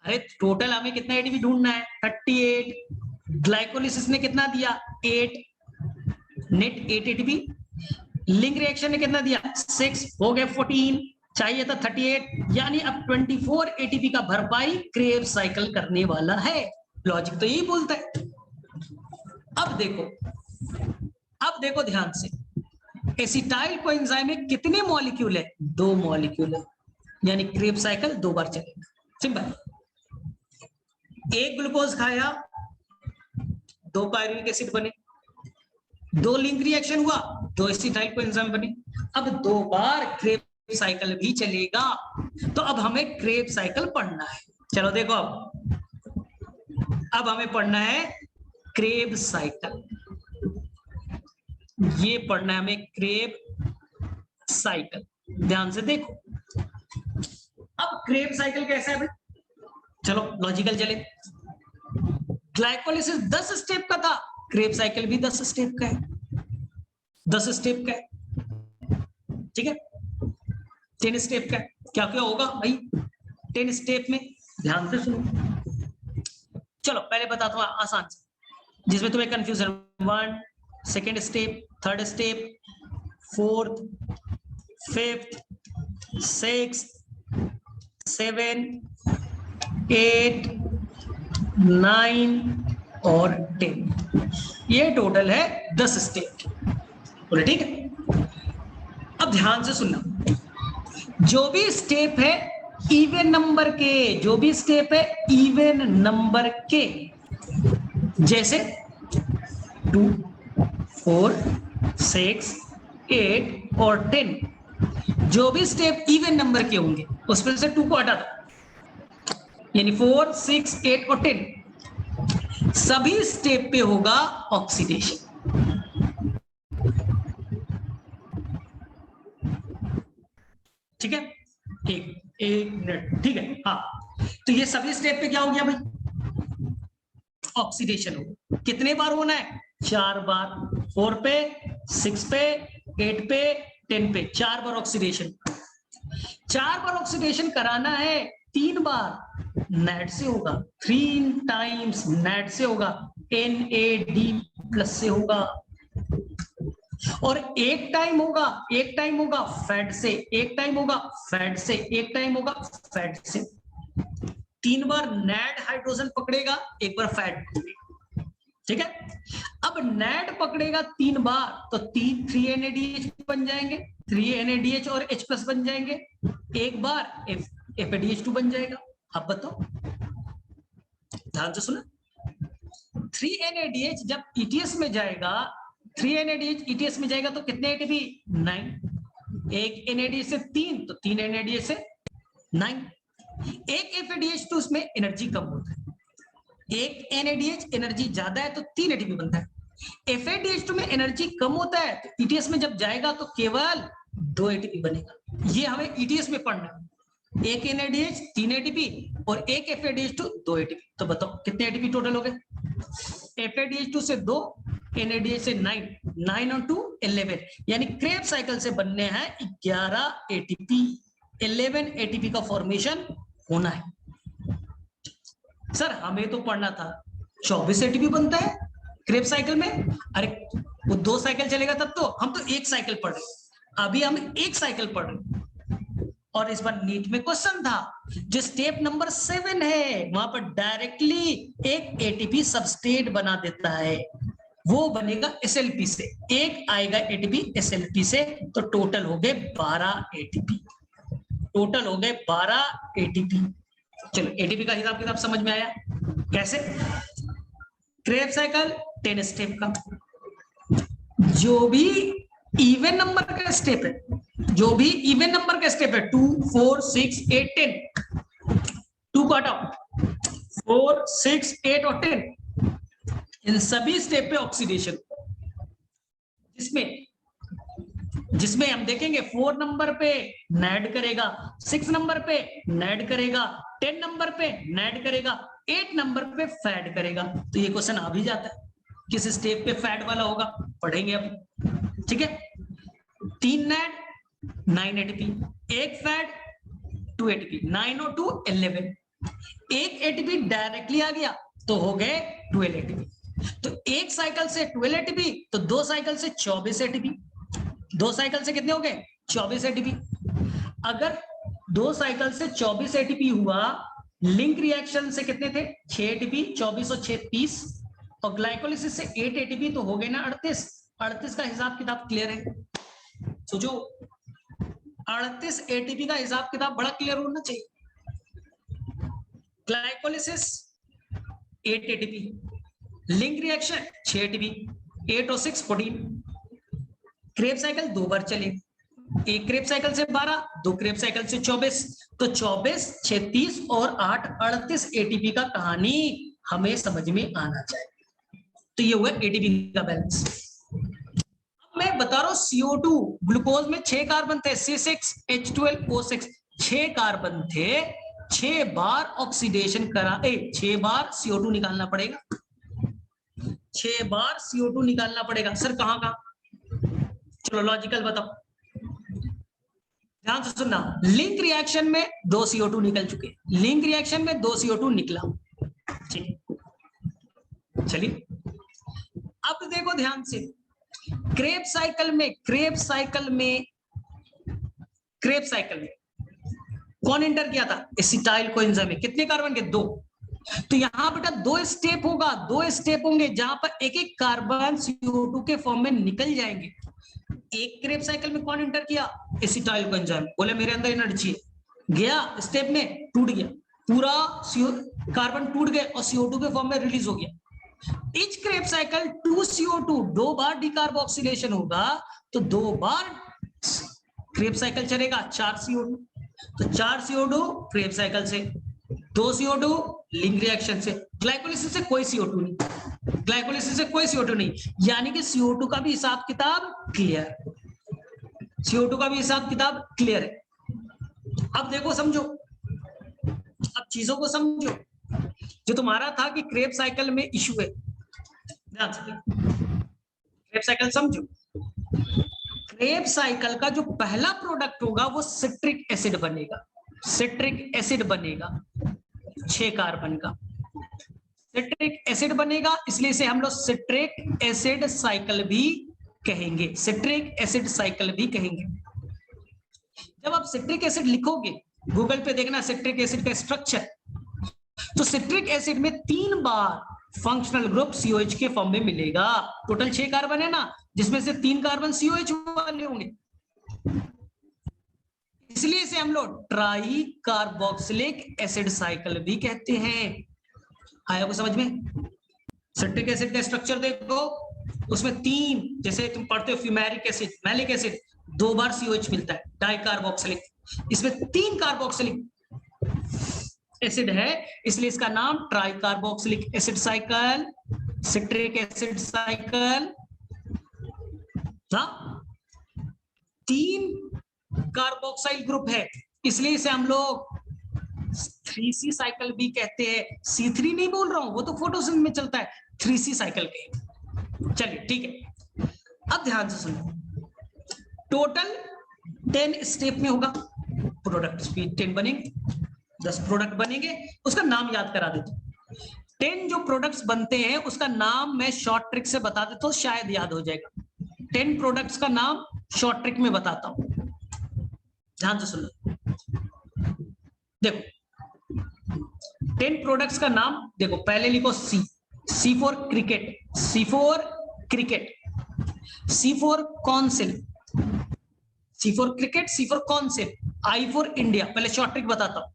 अरे टोटल हमें कितना एटीपी ढूंढना है? 38। ग्लाइकोलिसिस ने कितना दिया? 8, नेट 8 एटीपी। लिंक रिएक्शन ने कितना दिया? 6, हो गए 14, चाहिए था 38, यानी अब 24 एटीपी का भरपाई क्रेब्स साइकिल करने वाला है। लॉजिक तो यही बोलता है। अब देखो ध्यान से, एसिटाइल कोएंजाइम में कितने मॉलिक्यूल है? 2 मॉलिक्यूल है, यानी क्रेब्स साइकिल 2 बार चलेगा। सिंपल। एक ग्लूकोज खाया, 2 पायरुविक एसिड बने, 2 लिंक रिएक्शन हुआ, 2 एसिटाइल कोएंजाइम बने। अब 2 बार क्रेब्स साइकिल भी चलेगा, तो अब हमें क्रेब्स साइकिल पढ़ना है। चलो देखो, अब हमें पढ़ना है क्रेब्स साइकिल। ये पढ़ना है हमें क्रेब्स साइकिल। ध्यान से देखो, अब क्रेब्स साइकिल कैसा है भाई? चलो लॉजिकल चले। ग्लाइकोलिसिस 10 स्टेप का था, क्रेब्स साइकिल भी 10 स्टेप का है, 10 स्टेप का है, ठीक है? 10 स्टेप का है। क्या क्या होगा भाई 10 स्टेप में? ध्यान से सुनो। चलो पहले बताता हूं आसान से, जिसमें तुम्हें confusion. 1 second step, 3rd step, 4th, 5th, 6th, 7, 8, 9 और 10। ये टोटल है 10 स्टेप। बोले ठीक है? अब ध्यान से सुनना, जो भी स्टेप है इवन नंबर के, जो भी स्टेप है इवन नंबर के, जैसे 2, 4, 6, 8 और 10, जो भी स्टेप इवन नंबर के होंगे उसमें से 2 को हटा दो, यानी 4, 6, 8 और 10, सभी स्टेप पे होगा ऑक्सीडेशन। ठीक है? एक मिनट, ठीक है? हाँ, तो ये सभी स्टेप पे क्या हो गया भाई? ऑक्सीडेशन हो। कितने बार होना है? 4 बार। 4 पे, 6 पे, 8 पे, 10 पे, 4 बार ऑक्सीडेशन। 4 बार ऑक्सीडेशन कराना है, 3 बार नेट से होगा, 3 टाइम्स नेट से होगा, NAD+ से होगा, और एक टाइम होगा फैट से, एक टाइम होगा फैट से, एक टाइम होगा फैट से। 3 बार नेट हाइड्रोजन पकड़ेगा, 1 बार फैट पकड़ेगा। ठीक है? अब नेट पकड़ेगा 3 बार, तो 3 NADH बन जाएंगे, 3 NADH और H+ बन जाएंगे, 1 बार FADH2 बन जाएगा। अब बताओ, ध्यान से सुना। 3 NADH जब ETS में जाएगा, 3 NADH ETS में जाएगा तो कितने ATP? 9। एक NADH से 3, तो 3 NADH से 9। एक FADH2 उसमें एनर्जी कम होता है, एक NADH एनर्जी ज्यादा है तो 3 ATP बनता है। FADH2 में एनर्जी कम होता है तो ETS में जब जाएगा तो केवल 2 ATP बनेगा। ये हमें ETS में पढ़ना है। एक NADH 3 ATP और एक FADH2 2 ATP। तो बताओ कितने ATP टोटल हो गए? FADH2 से 2, NADH से 9, 9 और 2 11, यानी क्रेब्स साइकिल से बनने हैं 11 ATP। 11 ATP का फॉर्मेशन होना है। सर हमें तो पढ़ना था 24 ATP बनता है क्रेब्स साइकिल में। अरे वो 2 साइकिल चलेगा तब तो, हम तो 1 साइकिल पढ़ रहे, अभी हम 1 साइकिल पढ़ रहे। और इस बार नीट में क्वेश्चन था, जो स्टेप नंबर 7 है वहां पर डायरेक्टली एक ATP सबस्ट्रेट बना देता है, वो बनेगा SLP से, एक आएगा ATP SLP से, तो टोटल हो गए 12 ATP। टोटल हो गए 12 ATP। चलो ATP का हिसाब किताब समझ में आया कैसे? क्रेब्स साइकिल 10 स्टेप का, जो भी इवन नंबर का स्टेप है, जो भी इवन नंबर का स्टेप है 2, 4, 6, 8, 10, 2 को हटाओ, 4, 6, 8 और 10, इन सभी स्टेप पे ऑक्सीडेशन, जिसमें हम देखेंगे 4 नंबर पे नेड करेगा, 6 नंबर पे नेड करेगा, 10 नंबर पे नेड करेगा, 8 नंबर पे फैड करेगा। तो ये क्वेश्चन आ भी जाता है, किस स्टेप पे फैड वाला होगा, पढ़ेंगे अब। ठीक है, 3 नेड 9 एटीपी, एक फैड 2 एटीपी, 9 और 2 11, एक एटीपी डायरेक्टली आ गया तो हो गए 12 एटीपी। तो एक साइकिल से 12 एटीपी, तो 2 साइकिल से 24 एटीपी, 2 साइकिल से कितने हो गए 24 एटीपी। अगर 2 साइकिल से 24 एटीपी हुआ, लिंक रिएक्शन से कितने थे 6 एटीपी, 24 और 6 30, और ग्लाइकोलिसिस से 8 एटीपी, तो हो गए ना 38। 38 का हिसाब किताब क्लियर है, सोचो 38 एटीपी का हिसाब किताब बड़ा क्लियर होना चाहिए। Glycolysis 8 ATP, link reaction 6 ATP, 8 और 6 14, क्रेब साइकिल 2 बार चले, एक क्रेब साइकिल से 12, 2 क्रेब साइकिल से 24, तो 24, 36 और 8 38 एटीपी का कहानी हमें समझ में आना चाहिए। तो ये हुआ एटीपी का बैलेंस। अब मैं बता रहा हूं CO2, ग्लूकोज में 6 कार्बन थे, C6H12O6, 6 कार्बन थे, 6 बार ऑक्सीडेशन करा, 6 बार CO2 निकालना पड़ेगा, 6 बार CO2 निकालना पड़ेगा। सर कहां कहां, चलो लॉजिकल बताओ, ध्यान से सुनना। लिंक रिएक्शन में 2 CO2 निकल चुके, लिंक रिएक्शन में 2 CO2 निकला, चलिए अब देखो ध्यान से, क्रेब साइकिल में कौन एंटर किया था, एसिटाइल कोएंजाइम में, कितने कार्बन के 2। तो यहां बेटा 2 स्टेप होगा, 2 स्टेप होंगे जहां पर एक एक कार्बन CO2 के फॉर्म में निकल जाएंगे। एक क्रेब साइकिल में कौन एंटर किया, एसिटाइल कोएंजाइम, बोले मेरे अंदर एनर्जी है, गया स्टेप में, टूट गया, पूरा कार्बन टूट गए और CO2 के फॉर्म में रिलीज हो गया। इच क्रेब साइकिल 2 CO2, 2 बार डिकार्बोक्सिलेशन होगा, तो 2 बार क्रेब साइकिल चलेगा, 4 CO2, तो 4 CO2 क्रेब साइकिल से, 2 CO2 लिंक रिएक्शन से, ग्लाइकोलिसिस से कोई CO2 नहीं, ग्लाइकोलिसिस से कोई CO2 नहीं, यानी कि CO2 का भी हिसाब किताब क्लियर, CO2 का भी हिसाब किताब क्लियर है। अब देखो समझो, अब चीजों को समझो, जो तुम्हारा था कि क्रेब साइकिल में इश्यू है, ध्यान से क्रेब साइकिल समझो। क्रेब साइकिल का जो पहला प्रोडक्ट होगा वो सिट्रिक एसिड बनेगा, सिट्रिक एसिड बनेगा 6 कार्बन का सिट्रिक एसिड बनेगा, इसलिए इसे हम लोग सिट्रिक एसिड साइकिल भी कहेंगे, सिट्रिक एसिड साइकिल भी कहेंगे। जब आप सिट्रिक एसिड लिखोगे, गूगल पे देखना सिट्रिक एसिड का स्ट्रक्चर, तो सिट्रिक एसिड में 3 बार फंक्शनल ग्रुप COH के फॉर्म में मिलेगा। टोटल 6 कार्बन है ना, जिसमें से 3 कार्बन COH वाले होंगे, इसलिए इसे हम लोग ट्राई कार्बोक्सिलिक एसिड साइकिल भी कहते हैं। आया को समझ में? सिट्रिक एसिड का स्ट्रक्चर देखो, उसमें 3, जैसे तुम पढ़ते हो फ्यूमेरिक एसिड, मैलिक एसिड, 2 बार COH मिलता है, डाई कार्बोक्सिलिक, इसमें 3 कार्बोक्सिलिक एसिड है, इसलिए इसका नाम try carboxylic acid cycle, citric acid cycle. 3 carboxyl group है, इसलिए इसे हम लोग 3C साइकिल भी कहते हैं। C3 नहीं बोल रहा हूं, वो तो फोटोसिंथेसिस में चलता है, 3C साइकिल के। चलिए ठीक है, अब ध्यान से सुनो, टोटल 10 स्टेप में होगा, प्रोडक्ट भी 10 बनेंगे, 10 प्रोडक्ट बनेंगे, उसका नाम याद करा देता हूं। 10 जो प्रोडक्ट्स बनते हैं उसका नाम मैं शॉर्ट ट्रिक से बता देता हूं, शायद याद हो जाएगा। 10 प्रोडक्ट्स का नाम शॉर्ट ट्रिक में बताता हूं, ध्यान से सुनो। देखो 10 प्रोडक्ट्स का नाम देखो, पहले लिखो C for cricket, C for cricket, C for council, C for cricket, C for council, I for India. पहले शॉर्ट ट्रिक बताता हूं।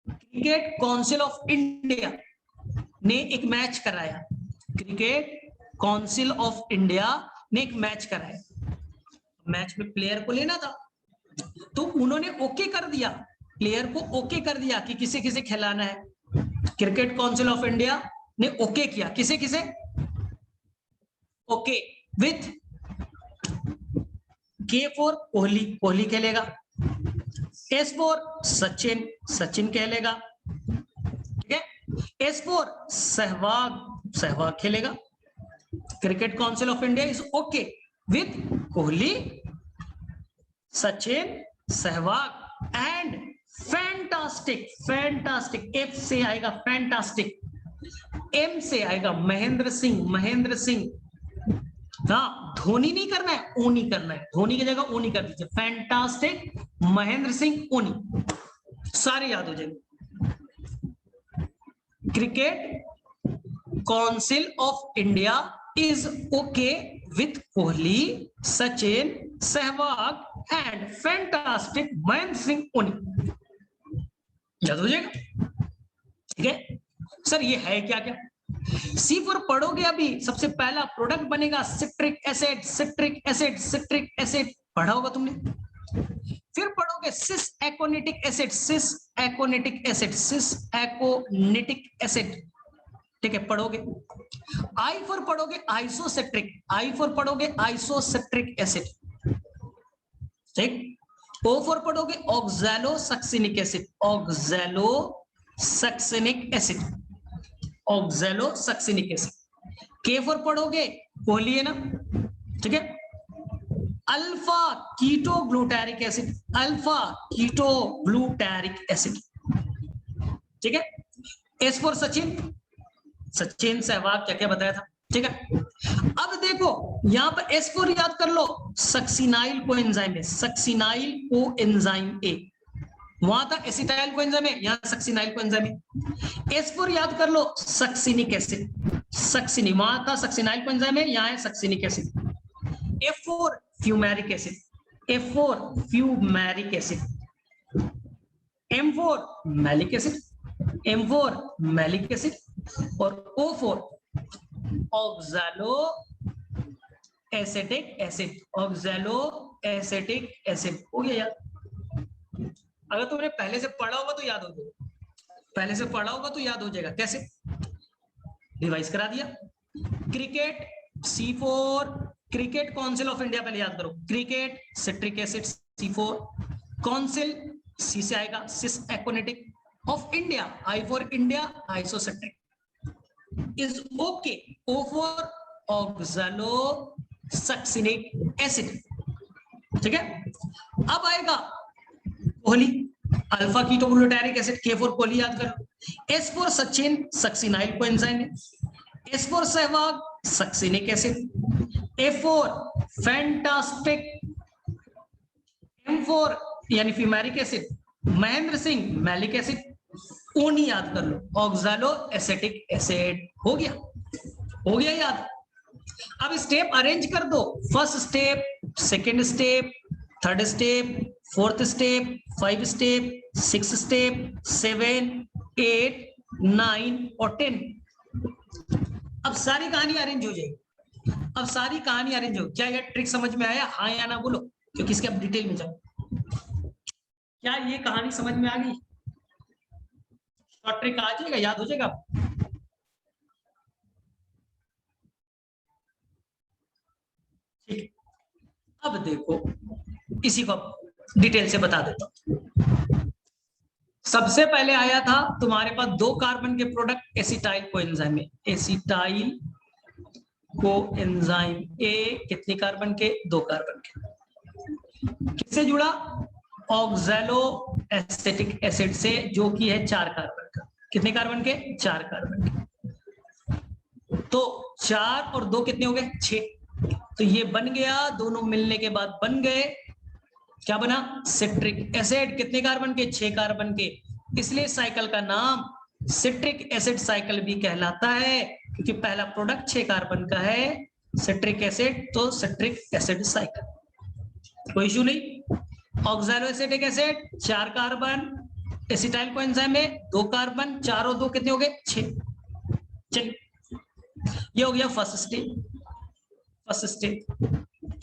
क्रिकेट काउंसिल ऑफ इंडिया ने एक मैच कराया, क्रिकेट काउंसिल ऑफ इंडिया ने एक मैच कराया, मैच में प्लेयर को लेना था, तो उन्होंने ओके कर दिया, प्लेयर को ओके कर दिया कि किसे किसे खिलाना है, क्रिकेट काउंसिल ऑफ इंडिया ने ओके किया, किसे किसे ओके, विथ के फॉर कोहली, कोहली खेलेगा, एस फॉर सचिन, सचिन खेलेगा, ठीक है, एस फॉर सहवाग, सहवाग खेलेगा। Cricket council of India is okay with Kohli, Sachin, Sehwag and fantastic, fantastic F से आएगा फैंटास्टिक, एम से आएगा महेंद्र सिंह, महेंद्र सिंह, हाँ धोनी नहीं करना है, ओनी करना है, धोनी की जगह ओनी कर दीजिए, फैंटास्टिक महेंद्र सिंह ओनी, सारे याद हो जाएंगे। Cricket council of India is okay with Kohli, Sachin, Sehwag and fantastic Mahendra Singh ओनी, याद हो जाएगा, ठीक है। सर ये है क्या क्या, सी फॉर पढ़ोगे अभी सबसे पहला प्रोडक्ट बनेगा citric acid, citric acid, citric acid पढ़ा होगा तुमने, फिर पढ़ोगे सिस एकोनिटिक एसिड, सिस एकोनिटिक एसिड, सिस एकोनिटिक एसिड, ठीक है पढ़ोगे। आई फॉर पढ़ोगे आइसोसेट्रिक, आई फॉर पढ़ोगे आइसोसेट्रिक एसिड, ठीक। ओ फॉर पढ़ोगे oxalo succinic acid, oxalo succinic acid, oxalo succinic acid. K for पढ़ोगे कोहली है ना, ठीक है, अल्फा कीटो ग्लूटारिक एसिड, अल्फा कीटो ग्लूटारिक एसिड, ठीक है। एस फॉर सचिन, सचिन सहवाग क्या क्या बताया था, ठीक है। अब देखो यहां पर एस फॉर याद कर लो, सक्सिनाइल कोएंजाइम है, सक्सिनाइल कोएंजाइम ए, वहां था एसिटाइल कोएंजाइम है, यहां सक्सिनाइल कोएंजाइम है। एस फॉर याद कर लो सक्सिनिक एसिड, सक्सिनी, वहां था सक्सिनाइल कोएंजाइम है, यहां है succinic acid. F for fumaric acid, F for fumaric acid. M for malic acid, M for malic acid, और O for oxaloacetic acid, oxaloacetic acid, हो गया यार। अगर तुमने पहले से पढ़ा होगा तो याद हो जाएगा, पहले से पढ़ा होगा तो याद हो जाएगा, कैसे रिवाइज करा दिया। Cricket C for cricket council of India, पहले याद करो, cricket citric acid C for, council C से आएगा cis aconitic, of India I for India isocitric, is okay O for oxalo succinic acid, ठीक है। अब आएगा Kohli, alpha keto glutaric acid, K for Kohli याद कर लो, S for Sachin succinyl coenzyme है, S for Sehwag succinic acid, A for fantastic, M for यानी fumaric acid, Mahendra Singh malic acid, ओनी याद कर लो ऑक्सैलो एसिटिक एसिड, हो गया, हो गया याद। अब स्टेप अरेंज कर दो, first step, second step, third step, fourth step, 5 step, 6 step, 7, 8, 9 और 10। अब सारी कहानी अरेंज हो जाएगी, अब सारी कहानी अरेंज हो। क्या ये ट्रिक समझ में आया, हाँ या ना बोलो, क्योंकि इसके अब डिटेल में जाओ। क्या ये कहानी समझ में आ गई, शॉर्ट ट्रिक आ जाएगा, याद हो जाएगा। ठीक, अब देखो इसी को डिटेल से बता देता हूं। सबसे पहले आया था तुम्हारे पास 2 कार्बन के प्रोडक्ट एसिटाइल कोएंजाइम में, एसिटाइल कोएंजाइम ए कितने कार्बन के, 2 कार्बन के, किससे जुड़ा, ऑक्सैलो एसिटिक एसिड से, जो कि है 4 कार्बन का, कितने कार्बन के, 4 कार्बन के, तो 4 और 2 कितने हो गए, 6, तो ये बन गया, दोनों मिलने के बाद बन गए, क्या बना, सिट्रिक एसिड, कितने कार्बन के, 6 कार्बन के, इसलिए साइकिल का नाम सिट्रिक एसिड साइकिल भी कहलाता है, क्योंकि पहला प्रोडक्ट 6 कार्बन का है सिट्रिक एसिड, तो सिट्रिक एसिड साइकिल, कोई इशू नहीं। Oxalo acetic acid 4 carbon, acetyl coenzyme में 2 कार्बन, 4 और 2 कितने हो गए, 6। चलिए ये हो गया फर्स्ट स्टेप, फर्स्ट स्टेप,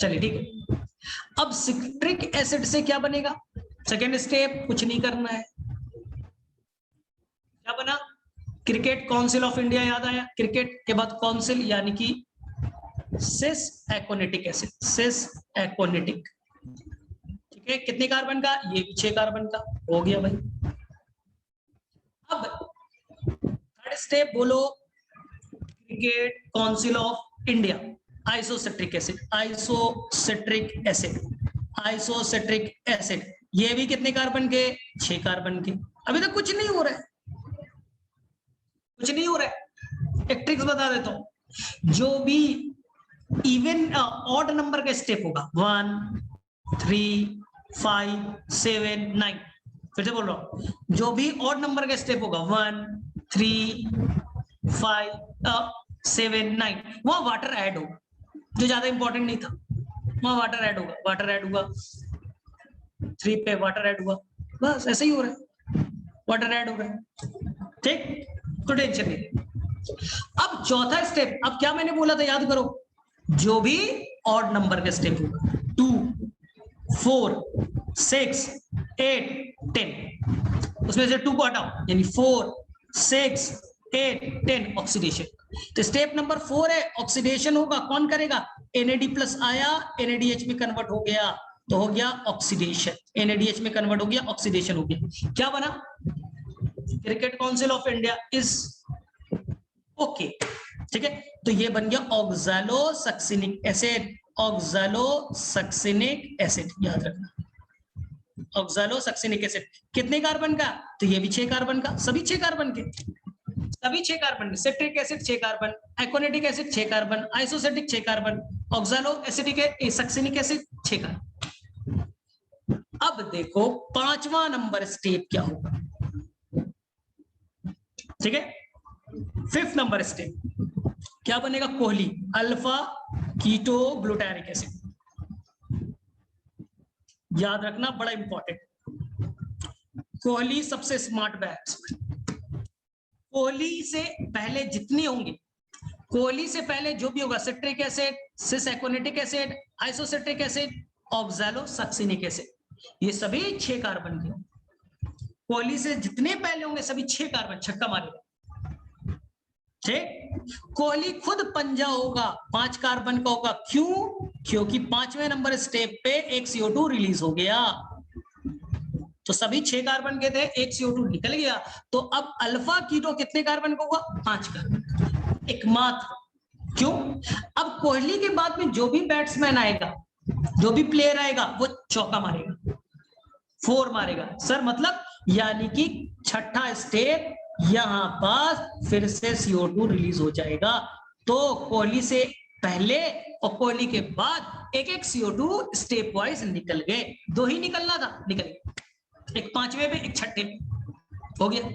चलिए ठीक है। अब सिट्रिक एसिड से क्या बनेगा, सेकेंड स्टेप, कुछ नहीं करना है, क्या बना, क्रिकेट काउंसिल ऑफ इंडिया याद आया, क्रिकेट के बाद काउंसिल यानी कि सिस एक्वानेटिक एसिड, सिस एक्वानेटिक, ठीक है। कितने कार्बन का, ये भी 6 कार्बन का हो गया भाई। अब थर्ड स्टेप बोलो, cricket council of India, isocitric acid, isocitric acid, isocitric acid, ये भी कितने कार्बन के, 6 कार्बन के। अभी तक कुछ नहीं हो रहा है, कुछ नहीं हो रहा है। एक ट्रिक्स बता देता हूं, जो भी इवन ऑड नंबर का स्टेप होगा, 1 3 5 7 9, फिर से बोल रहा हूं, जो भी ऑड नंबर का स्टेप होगा 1 3 5 7 9, वहां वाटर ऐड होगा, जो ज्यादा इंपॉर्टेंट नहीं था, वहां वाटर ऐड होगा, वाटर ऐड होगा 3 पे, वाटर ऐड हुआ, बस ऐसे ही हो रहा है, वाटर ऐड हो रहा है, ठीक, तो टेंशन नहीं। अब चौथा स्टेप, अब क्या मैंने बोला था याद करो, जो भी ऑड नंबर का स्टेप होगा, 2 4 6 8 10, उसमें से 2 को हटाओ, यानी 4 6 8 10, ऑक्सीडेशन। तो स्टेप नंबर 4 है, ऑक्सीडेशन होगा, कौन करेगा, NAD प्लस आया, NADH में कन्वर्ट हो गया, तो हो गया ऑक्सीडेशन, NADH में कन्वर्ट हो गया, ऑक्सीडेशन हो गया, क्या बना, cricket council of India is okay, ठीक है। तो ये बन गया ऑक्सैलोसक्सिनिक एसिड, ऑक्सैलोसक्सिनिक एसिड, याद रखना, ऑक्सैलोसक्सिनिक एसिड कितने कार्बन का, तो ये भी 6 कार्बन का, सभी 6 कार्बन के, सभी 6 carbon, citric acid 6 carbon, aconitic acid 6 carbon, isocitric 6 carbon, oxalo acidic succinic acid 6 carbon. अब देखो 5वां नंबर स्टेप क्या होगा, ठीक है। 5th नंबर स्टेप क्या बनेगा, कोहली, अल्फा कीटो ग्लूटारिक एसिड, याद रखना, बड़ा इंपॉर्टेंट। कोहली सबसे स्मार्ट बैट्समैन, कोहली से पहले जितने होंगे, कोहली से पहले जो भी होगा, सिट्रिक एसिड, सिस एक्वानेटिक एसिड, आइसोसेट्रिक एसिड, ऑक्सैलोसक्सिनिक एसिड, ये सभी 6 कार्बन के। कोहली से जितने पहले होंगे सभी 6 कार्बन, छक्का मारेगा, ठीक। कोहली खुद पंजा होगा, 5 कार्बन का होगा, क्यों, क्योंकि 5वें नंबर स्टेप पे एक CO2 रिलीज हो गया, तो सभी 6 कार्बन के थे, एक CO2 निकल गया, तो अब अल्फा कीटो कितने कार्बन का होगा, 5 कार्बन, एकमात्र, क्यों, अब कोहली के बाद में जो भी बैट्समैन आएगा, जो भी प्लेयर आएगा, वो चौका मारेगा, 4 मारेगा, सर मतलब, यानी कि छठा स्टेप यहां पास फिर से CO2 रिलीज हो जाएगा, तो कोहली से पहले और कोहली के बाद एक एक CO2 स्टेप वाइज निकल गए, 2 ही निकलना था, निकल गए, एक 5वें पे, एक 6ठे पे, हो गया।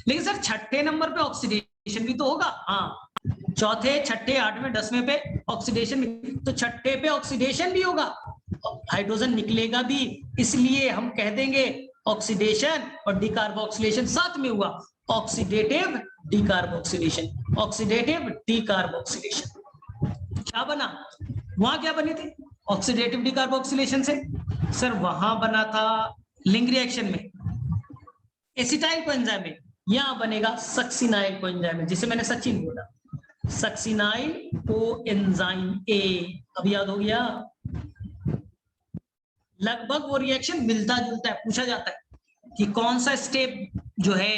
लेकिन सर 6ठे नंबर पे ऑक्सीडेशन भी तो होगा, हाँ, 4थे 6ठे 8वें 10वें पे ऑक्सीडेशन, तो 6ठे पे ऑक्सीडेशन भी होगा, हाइड्रोजन निकलेगा भी, इसलिए हम कह देंगे ऑक्सीडेशन और डीकार्बोक्सिलेशन साथ में हुआ, ऑक्सीडेटिव डीकार्बोक्सिलेशन, ऑक्सीडेटिव डीकार्बोक्सिलेशन। क्या बना, वहां क्या बने थे, ऑक्सीडेटिव डीकार्बोक्सिलेशन से, सर वहां बना था लिंक रिएक्शन में एसिटाइल कोएंजाइम में, यहां बनेगा सक्सिनाइल कोएंजाइम में, जिसे मैंने सचिन बोला, सक्सिनाइल कोएंजाइम ए, अब याद हो गया। लगभग वो रिएक्शन मिलता जुलता है, पूछा जाता है कि कौन सा स्टेप जो है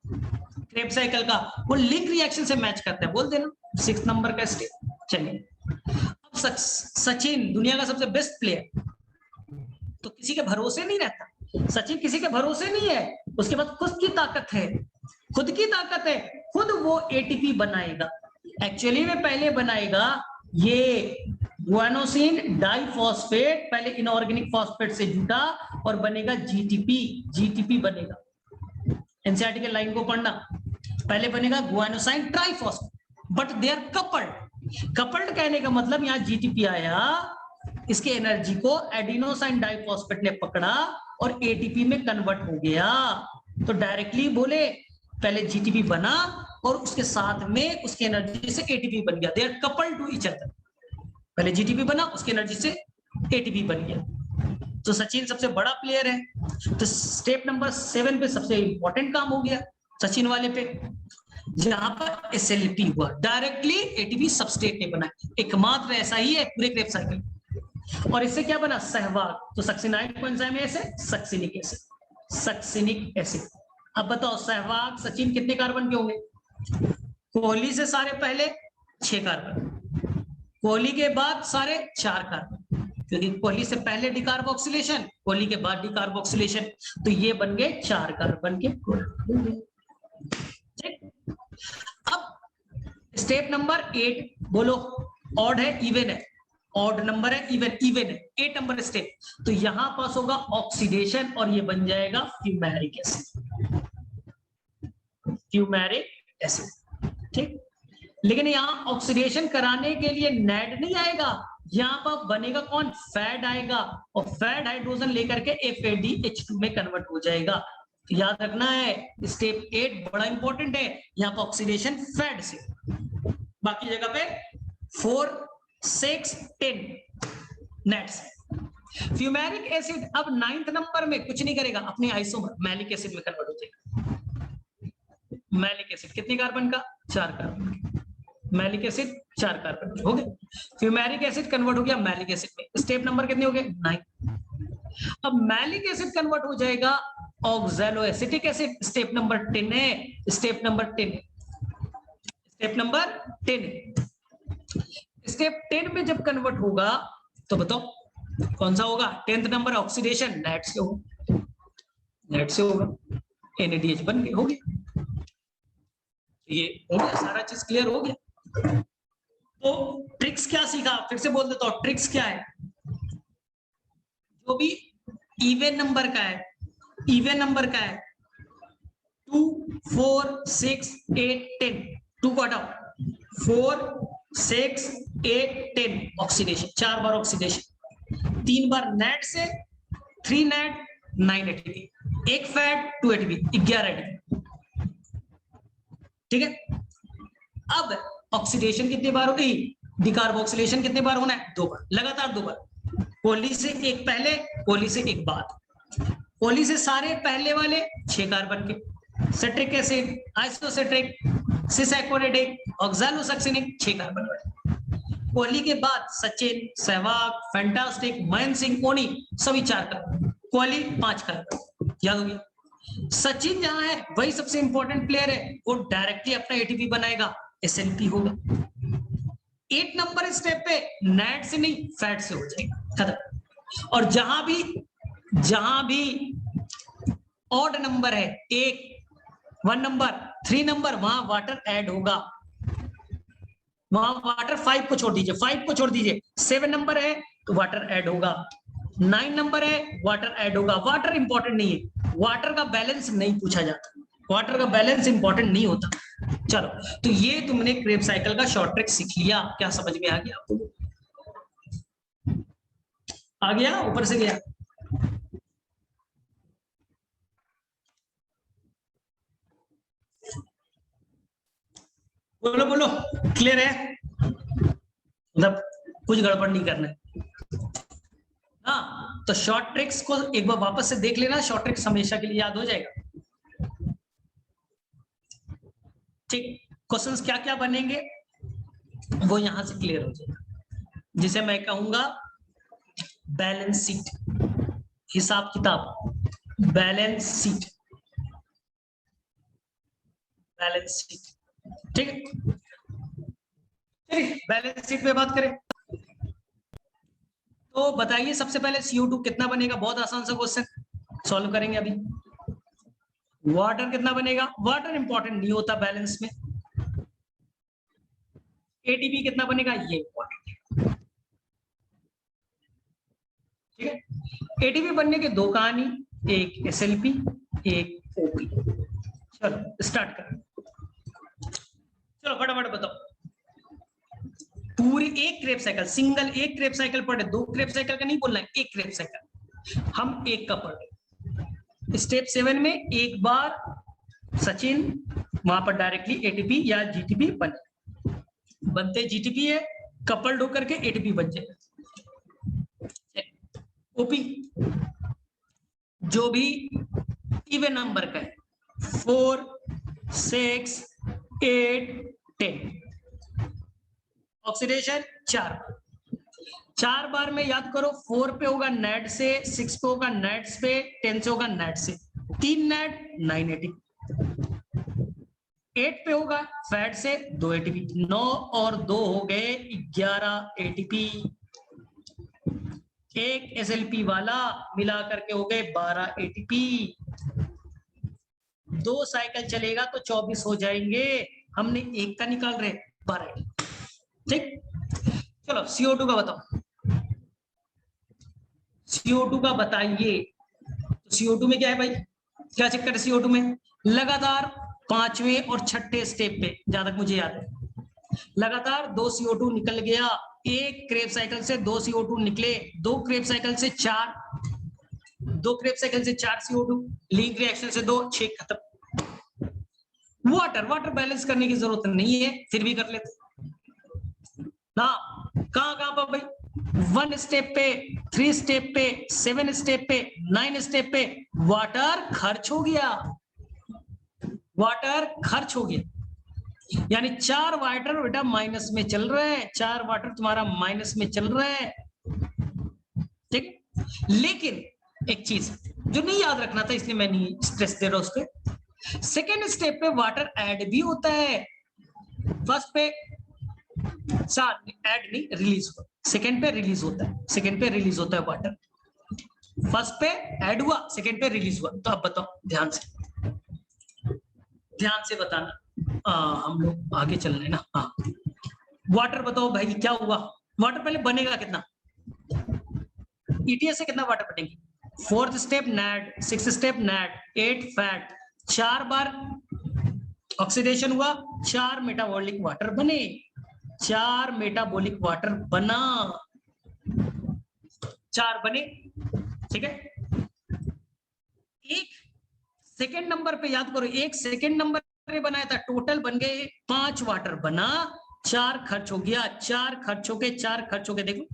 क्रेब्स साइकिल का वो लिंक रिएक्शन से मैच करता है, बोल देना 6 नंबर का स्टेप। चलिए, अब सचिन दुनिया का सबसे बेस्ट प्लेयर, तो किसी के भरोसे नहीं रहता, सचिन किसी के भरोसे नहीं है, उसके बाद खुद की ताकत है, खुद की ताकत है, खुद वो एटीपी बनाएगा, एक्चुअली में पहले बनाएगा ये गुआनोसिन डाइफॉस्फेट, पहले इनऑर्गेनिक फॉस्फेट से जुटा और बनेगा जीटीपी, जीटीपी बनेगा, एनसीईआरटी के लाइन को पढ़ना, पहले बनेगा guanosine triphosphate, but they are coupled, coupled कहने का मतलब यहाँ जीटीपी आया, इसके एनर्जी को एडिनोसाइन डाइफॉस्फेट ने पकड़ा और एटीपी में कन्वर्ट हो गया, तो डायरेक्टली बोले पहले जीटीपी बना और उसके साथ में उसकी एनर्जी से एटीपी बन गया, they are coupled to each other, पहले जीटीपी बना उसकी एनर्जी से एटीपी बन गया, तो सचिन सबसे बड़ा प्लेयर है, तो स्टेप नंबर 7 पे सबसे इंपॉर्टेंट काम हो गया, सचिन वाले पे जहां पर SLP हुआ, डायरेक्टली ATP सबस्ट्रेट ने बना, एकमात्र ऐसा ही है पूरे क्रेब साइकिल। और इससे क्या बना, सहवाग। तो सक्सिनाइड कौन सा है, सक्सिनिक एसिड, सक्सिनिक एसिड। अब बताओ सहवाग सचिन कितने कार्बन के होंगे? कोहली से सारे पहले 6 कार्बन, कोहली के बाद सारे 4 कार्बन, क्योंकि कोहली से पहले डिकार्बोक्सिलेशन, कोहली के बाद डिकार्बोक्सिलेशन, तो ये बन गए 4 कार्बन के। अब स्टेप नंबर 8 बोलो, ऑड है इवन है? ऑड नंबर है इवन है, 8 नंबर स्टेप। तो यहां पास होगा ऑक्सीडेशन और ये बन जाएगा फ्यूमेरिक एसिड, फ्यूमेरिक एसिड। ठीक, लेकिन यहां ऑक्सीडेशन कराने के लिए नेड नहीं आएगा, यहां पर बनेगा कौन, फैड आएगा, और फैड हाइड्रोजन लेकर के FADH2 में कन्वर्ट हो जाएगा। तो याद रखना है स्टेप 8 बड़ा इंपॉर्टेंट है, यहां पर ऑक्सीडेशन फैड से, बाकी जगह पे 4, 6, 10 नेट से। फ्यूमेरिक एसिड अब 9th नंबर में कुछ नहीं करेगा, अपनी आइसोमर मैलिक एसिड में कन्वर्ट हो जाएगा। मैलिक एसिड कितने कार्बन का, 4 कार्बन। मैलिक एसिड 4 कार्बन हो गए, फ्यूमेरिक एसिड कन्वर्ट हो गया मैलिक एसिड में। स्टेप नंबर कितने हो गए, 9। अब मैलिक एसिड कन्वर्ट हो जाएगा ऑक्सैलोएसिटिक एसिड, स्टेप नंबर 10 है, step number 10, step number 10। Step 10 में जब कन्वर्ट होगा तो बताओ कौन सा होगा, 10th नंबर ऑक्सीडेशन, नेट से होगा, नेट से होगा, NADH बन गए, हो गया। ये हो गया, सारा चीज क्लियर हो गया। तो ट्रिक्स क्या सीखा, फिर से बोल देता हूं, ट्रिक्स क्या है, जो भी इवन नंबर का है, इवन नंबर का है 2, 4, 6, 8, 10, 2 को हटाओ, 4, 6, 8, 10 ऑक्सीडेशन, 4 बार ऑक्सीडेशन, 3 बार नेट से, 3 net 9 ATP, 1 fat 2 ATP, 11 ATP। ठीक है, अब ऑक्सीडेशन कितनी बार हो गई, डिकार्बोक्सिलेशन कितने बार होना है, 2 बार, लगातार 2 बार, कोहली से एक पहले, कोहली से एक बाद, कोहली से सारे पहले वाले 6 कार्बन के, सिट्रिक एसिड, आइसोसिट्रिक, सिसैकोरेटिक, ऑक्सैलोसक्सिनिक 6 कार्बन वाले, कोहली के बाद सचिन, सहवाग, फैंटास्टिक, महेंद्र सिंह, कोहली सभी 4 कार्बन, कोहली 5 कार्बन, याद हो गया। सचिन जहां है वही सबसे इंपॉर्टेंट प्लेयर है, वो डायरेक्टली अपना ATP बनाएगा, SLP होगा। 8 नंबर स्टेप पे नेट से नहीं फैट से हो जाएगा, खत्म। और जहां भी ऑड नंबर है, 1 नंबर, 3 नंबर, वहां वाटर ऐड होगा, वहां वाटर 5 को छोड़ दीजिए, 5 को छोड़ दीजिए, 7 नंबर है तो वाटर ऐड होगा, 9 नंबर है वाटर ऐड होगा। वाटर इंपॉर्टेंट नहीं है, वाटर का बैलेंस नहीं पूछा जाता, वाटर का बैलेंस इंपॉर्टेंट नहीं होता। चलो, तो ये तुमने क्रेब साइकिल का शॉर्ट ट्रिक सीख लिया, क्या समझ में आ गया आपको? आ गया, ऊपर से गया? बोलो बोलो, क्लियर है? मतलब कुछ गड़बड़ नहीं करना है। हाँ, तो शॉर्ट ट्रिक्स को एक बार वापस से देख लेना, शॉर्ट ट्रिक्स हमेशा के लिए याद हो जाएगा। ठीक, क्वेश्चंस क्या क्या बनेंगे वो यहां से क्लियर हो जाएगा, जिसे मैं कहूंगा बैलेंस शीट, हिसाब किताब, बैलेंस शीट, बैलेंस शीट। ठीक है, चलिए बैलेंस शीट पे बात करें। तो बताइए सबसे पहले CO2 कितना बनेगा, बहुत आसान सा क्वेश्चन सॉल्व करेंगे अभी। वाटर कितना बनेगा, वाटर इंपॉर्टेंट नहीं होता बैलेंस में। ATP कितना बनेगा, ये इंपॉर्टेंट है। ठीक है, ATP बनने के 2 कहानी, एक SLP, एक OP। चलो स्टार्ट करें, चलो फटाफट बताओ। पूरी एक क्रेब साइकिल, सिंगल एक क्रेब साइकिल पढ़े, 2 क्रेब साइकिल का नहीं बोलना है, एक क्रेब साइकिल, हम एक का पढ़े। स्टेप 7 में एक बार सचिन वहां पर डायरेक्टली ATP या GTP बने, बनते GTP है, कपल्ड होकर के ATP बन जाए। OP जो भी इवन नंबर का है, 4, 6 8 10 ऑक्सीडेशन 4 बार में याद करो। 4 पे होगा नेट से, 6 पे होगा नेट्स पे, 10 से होगा नेट से, 3 नेट 9 एटीपी, 8 पे होगा फैट से 2 एटीपी, 9 और 2 हो गए 11 एटीपी, एक एसएलपी वाला मिला करके हो गए 12 एटीपी। 2 साइकिल चलेगा तो 24 हो जाएंगे, हमने एक का निकाल रहे 12। ठीक, चलो CO2 का बताओ, CO2 का बताइए। CO2 में क्या है भाई, क्या चक्कर है CO2 में? लगातार 5वें और 6ठे स्टेप पे, जहां तक मुझे याद है, लगातार 2 CO2 निकल गया, एक क्रेब साइकिल से 2 CO2 निकले, 2 क्रेब साइकिल से 4, 2 क्रेब साइकिल से 4 CO2, लिंक रिएक्शन से 2, 6 खत्म। वाटर बैलेंस करने की जरूरत नहीं है, फिर भी कर लेते ना। कहां पर भाई? 1 स्टेप पे, 3 स्टेप पे, 7 स्टेप पे, 9 स्टेप पे वाटर खर्च हो गया, वाटर खर्च हो गया, यानी 4 वाटर बेटा माइनस में चल रहा है, 4 वाटर तुम्हारा माइनस में चल रहा है। ठीक, लेकिन एक चीज जो नहीं याद रखना था, इसलिए मैं नहीं स्ट्रेस दे रहा उस पर, सेकेंड स्टेप पे वाटर ऐड भी होता है, फर्स्ट पे ऐड नहीं रिलीज हुआ, सेकेंड पे रिलीज होता है, सेकेंड पे रिलीज होता है वाटर, फर्स्ट पे ऐड हुआ, सेकेंड पे रिलीज हुआ। तो अब बताओ ध्यान से बताना, हम लोग आगे चल रहे हैं ना। हाँ, वाटर बताओ भाई क्या हुआ, वाटर पहले बनेगा कितना, ETS से कितना वाटर बनेगी? 4th step net, 6th step net, 8 fat, 4 बार ऑक्सीडेशन हुआ, 4 मेटाबॉलिक वाटर बने, 4 मेटाबॉलिक वाटर बना, 4 बने। ठीक है, एक सेकेंड नंबर पे याद करो, एक सेकेंड नंबर पे बनाया था, टोटल बन गए 5 वाटर बना, 4 खर्च हो गया, 4 खर्च हो गए, 4 खर्च हो गए, देखो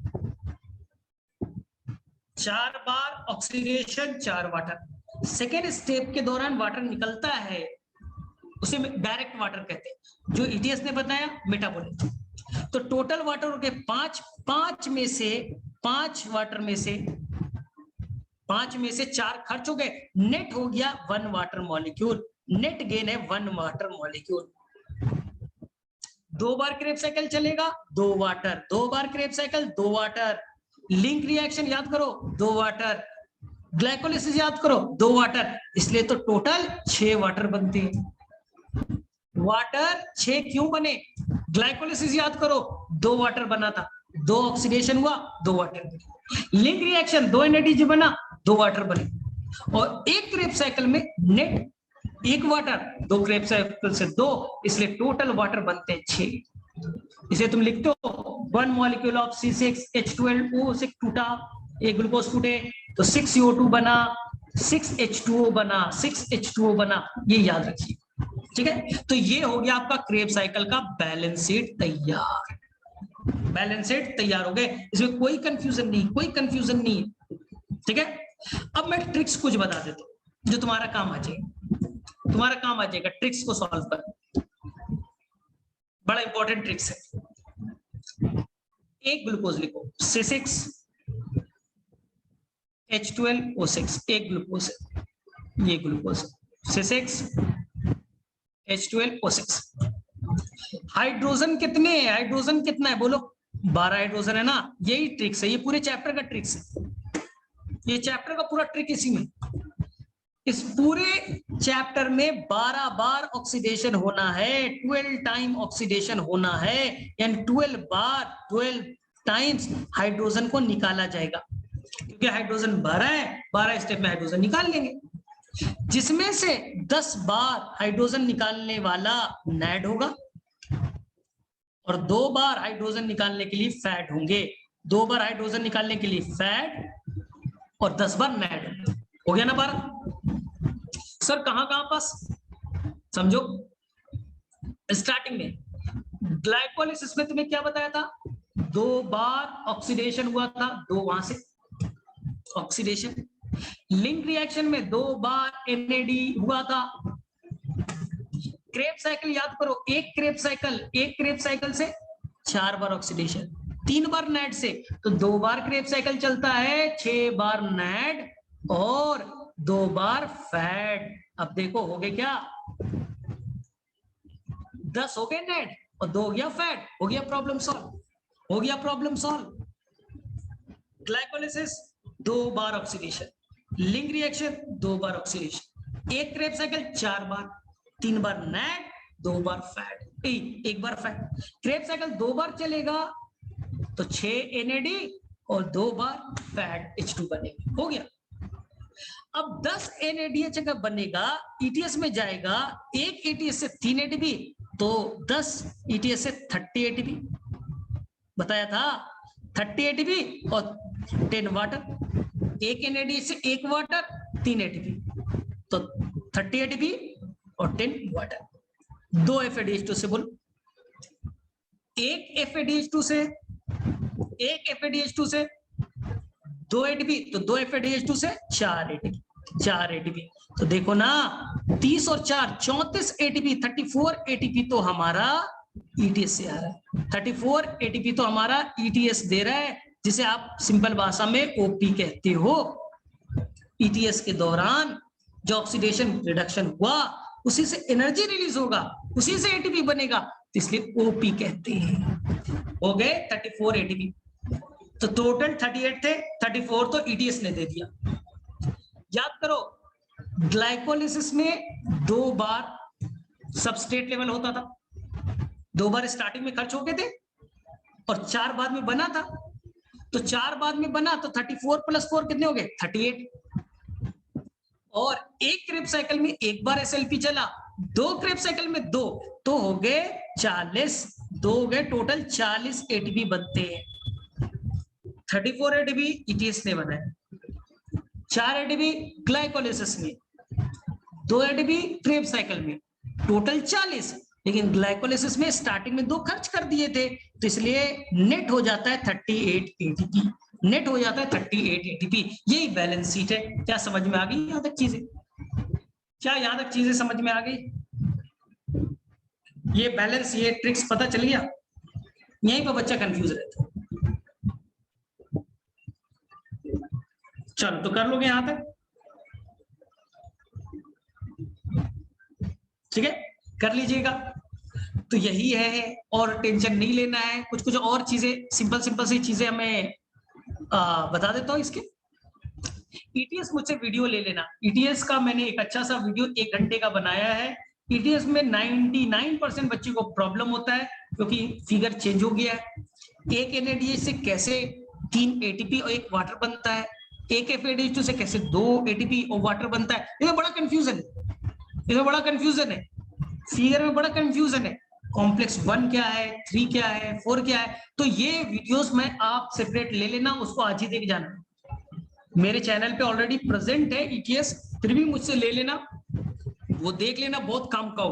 4 बार ऑक्सीडेशन, 4 वाटर। सेकेंड स्टेप के दौरान वाटर निकलता है, उसे डायरेक्ट वाटर कहते हैं, जो ETS ने बताया मेटाबॉलिक। तो टोटल वाटर हो गए 5 में से 5 वाटर में से 5 में से 4 खर्च हो गए, नेट हो गया 1 वाटर मॉलिक्यूल, नेट गेन है 1 वाटर मॉलिक्यूल। 2 बार क्रेब साइकिल चलेगा 2 वाटर, 2 बार Krebs cycle 2 water, link reaction याद करो 2 वाटर, ग्लाइकोलिसिस याद करो 2 वाटर, इसलिए तो टोटल 6 वाटर बनते हैं। वाटर 6 क्यों बने? ग्लाइकोलिसिस याद करो 2 वाटर बना था, 2 ऑक्सीडेशन हुआ 2 वाटर, लिंक रिएक्शन 2 NADH बना 2 वाटर बने, और एक क्रेब साइकिल में नेट 1 वाटर, 2 क्रेब साइकिल से 2, इसलिए टोटल वाटर बनते हैं 6। इसे तुम लिखते हो 1 मॉलिक्यूल ऑफ C6H12O6 टूटा, एक ग्लूकोज टूटे तो 6 CO2 बना, 6 H2O बना, 6 H2O बना, ये याद रखिए। ठीक है, तो ये हो गया आपका क्रेब साइकिल का बैलेंस शीट तैयार, बैलेंस शीट तैयार हो गए, इसमें कोई कंफ्यूजन नहीं, कोई कंफ्यूजन नहीं है। ठीक है, अब मैं ट्रिक्स कुछ बता देता हूं जो तुम्हारा काम आ जाएगा, तुम्हारा काम आ जाएगा ट्रिक्स को सॉल्व कर, बड़ा इंपॉर्टेंट ट्रिक्स है। एक ग्लूकोज लिखो C6H12O6, एक ग्लूकोज है, ये ग्लूकोज C6H12O6। हाइड्रोजन कितने है, हाइड्रोजन कितना है बोलो? 12 हाइड्रोजन है ना, यही ट्रिक्स है, ये पूरे चैप्टर का ट्रिक्स है, ये चैप्टर का पूरा ट्रिक इसी में, इस पूरे चैप्टर में 12 बार ऑक्सीडेशन होना है, 12 टाइम ऑक्सीडेशन होना है, यानी 12 बार 12 टाइम्स हाइड्रोजन को निकाला जाएगा, क्योंकि हाइड्रोजन 12 है, 12 स्टेप में हाइड्रोजन निकाल लेंगे, जिसमें से 10 बार हाइड्रोजन निकालने वाला नैड होगा, और 2 बार हाइड्रोजन निकालने के लिए फैट होंगे, 2 बार हाइड्रोजन निकालने के लिए फैट और 10 बार नैड, हो गया ना 12? सर कहां पास समझो, स्टार्टिंग में ग्लाइकोलिसिस में तुम्हें क्या बताया था, 2 बार ऑक्सीडेशन हुआ था, 2 वहां से ऑक्सीडेशन, लिंक रिएक्शन में 2 बार NAD हुआ था, क्रेब साइकिल याद करो, एक क्रेब साइकिल से 4 बार ऑक्सीडेशन, 3 बार नेट से, तो 2 बार क्रेब साइकिल चलता है, 6 बार नेट और 2 बार फैट। अब देखो हो गए क्या, 10 हो गए नेट और 2 हो गया फैट, हो गया प्रॉब्लम सॉल्व, हो गया प्रॉब्लम सॉल्व। ग्लाइकोलिसिस 2 बार ऑक्सीडेशन, लिंक रिएक्शन 2 बार ऑक्सीडेशन, एक क्रेब साइकिल 4 बार, 3 बार नेट, 2 बार फैट, 1 बार फैट। क्रेब साइकिल 2 बार चलेगा तो 6 NAD और 2 बार फैट H2 बनेगा, हो गया। अब 10 NADH अगर बनेगा, ETS में जाएगा, एक ETS से 3 ATP, तो 10 ETS से 30 ATP, बताया था 30 ATP और 10 वाटर, एक NADH से 1 वाटर 3 ATP, तो 30 ATP और 10 वाटर। 2 FADH2 से बोलो, एक FADH2 से 2 ATP, तो 2 FADH2 से 4 ATP, तो देखो ना 30 और 4 34 ATP, 34 ATP तो हमारा ETS से आ रहा है, 34 ATP तो हमारा ETS दे रहा है, जिसे आप सिंपल भाषा में OP कहते हो। ETS के दौरान जो ऑक्सीडेशन रिडक्शन हुआ उसी से एनर्जी रिलीज होगा, उसी से ATP बनेगा, तो इसलिए OP कहते हैं। हो गए 34 ATP, तो टोटल 38 थे, 34 तो ETS ने दे दिया। याद करो ग्लाइकोलिसिस में 2 बार सबस्ट्रेट लेवल होता था, 2 बार स्टार्टिंग में खर्च हो गए थे और 4 बाद में बना था, तो 4 बाद में बना तो 34 + 4 कितने हो गए 38, और एक क्रेब साइकिल में 1 बार SLP चला, 2 क्रेब साइकिल में 2, तो हो गए 40, 2 हो गए टोटल 40 ATP बनते हैं। 34 ATP ETS ने बनाया, 4 ATP ग्लाइकोलिसिस में, 2 ATP क्रेब साइकिल में, टोटल 40, लेकिन ग्लाइकोलिसिस में स्टार्टिंग में 2 खर्च कर दिए थे, तो इसलिए नेट हो जाता है 38 ATP, नेट हो जाता है 38 ATP। यही बैलेंस शीट है। क्या समझ में आ गई यहाँ तक चीजें? क्या यहाँ तक चीजें समझ में आ गई? ये बैलेंस, ये ट्रिक्स पता चल गया? यहीं पर बच्चा कंफ्यूज रहता है। चलो तो कर लोगे यहां तक, ठीक है, कर लीजिएगा। तो यही है, और टेंशन नहीं लेना है। कुछ कुछ और चीजें, सिंपल सी चीजें हमें बता देता हूँ इसके। ETS मुझसे वीडियो ले लेना, ETS का मैंने एक अच्छा सा वीडियो 1 घंटे का बनाया है। ETS में 99% बच्चे को प्रॉब्लम होता है, क्योंकि फिगर चेंज हो गया है। एक NADH से कैसे 3 ATP और 1 वाटर बनता है, एक FADH2 से कैसे 2 ATP और वाटर बनता है, इसमें बड़ा कंफ्यूजन है, फिगर में बड़ा कंफ्यूजन है। कॉम्प्लेक्स 1 क्या है, 3 क्या है, 4 क्या है, तो ये वीडियोस में आप सेपरेट ले लेना, उसको आज ही देख जाना। मेरे चैनल पे ऑलरेडी प्रेजेंट है ETS, फिर भी मुझसे ले लेना, वो देख लेना, बहुत काम का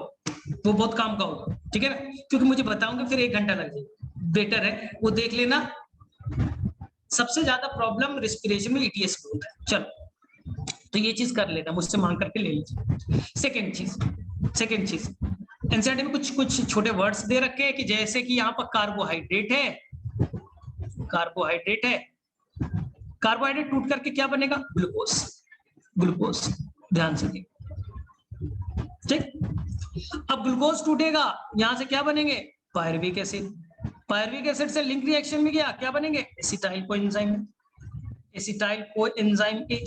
होगा, ठीक है ना, क्योंकि मुझे बताऊंगा फिर 1 घंटा लग जाएगा, बेटर है वो देख लेना। सबसे ज्यादा प्रॉब्लम रेस्पिरेशन में ETS में होता है। चलो तो ये चीज कर लेना, मुझसे मांग करके ले लीजिए। सेकेंड चीज एनसीईआरटी में कुछ छोटे वर्ड्स दे रखे हैं, कि जैसे कि यहाँ पर कार्बोहाइड्रेट है, कार्बोहाइड्रेट टूट करके क्या बनेगा, ग्लूकोज, ध्यान से देखिए, ठीक। अब ग्लूकोज टूटेगा, यहां से क्या बनेंगे, पायरुविक एसिड से लिंक रिएक्शन में गया, क्या बनेंगे, एसिटाइल कोएंजाइम ए।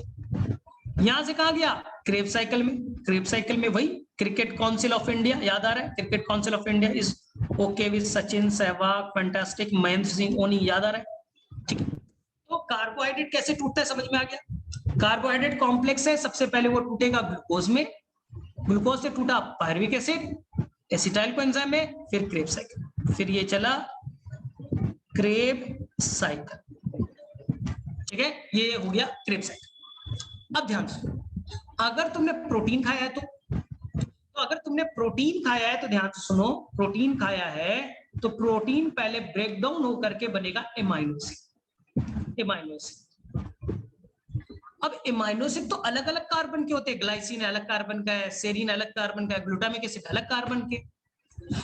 यहां से कहा गया, क्रेब साइकिल में वही क्रिकेट काउंसिल ऑफ इंडिया, याद आ रहा है, cricket council of India is okay with Sachin, Sehwag, fantastic, Mahendra Singh Dhoni, याद आ रहा है, ठीक है। तो कार्बोहाइड्रेट कैसे टूटता है समझ में आ गया। कार्बोहाइड्रेट कॉम्प्लेक्स है, सबसे पहले वो टूटेगा ग्लूकोज में, ग्लूकोज से टूटा पायरुविक एसिड, एसिटाइल कोएंजाइम में, फिर क्रेब साइकिल, फिर ये चला क्रेब साइकिल, ठीक है, ये हो गया क्रेब साइकिल। अब ध्यान से, अगर तुमने प्रोटीन खाया है तो ध्यान से सुनो, प्रोटीन खाया है तो प्रोटीन पहले ब्रेक डाउन होकर के बनेगा एमाइनो एसिड। अब एमाइनो एसिड तो अलग अलग कार्बन के होते हैं, ग्लाइसिन अलग कार्बन का है, सेरीन अलग कार्बन का है, ग्लूटामिक एसिड अलग कार्बन के,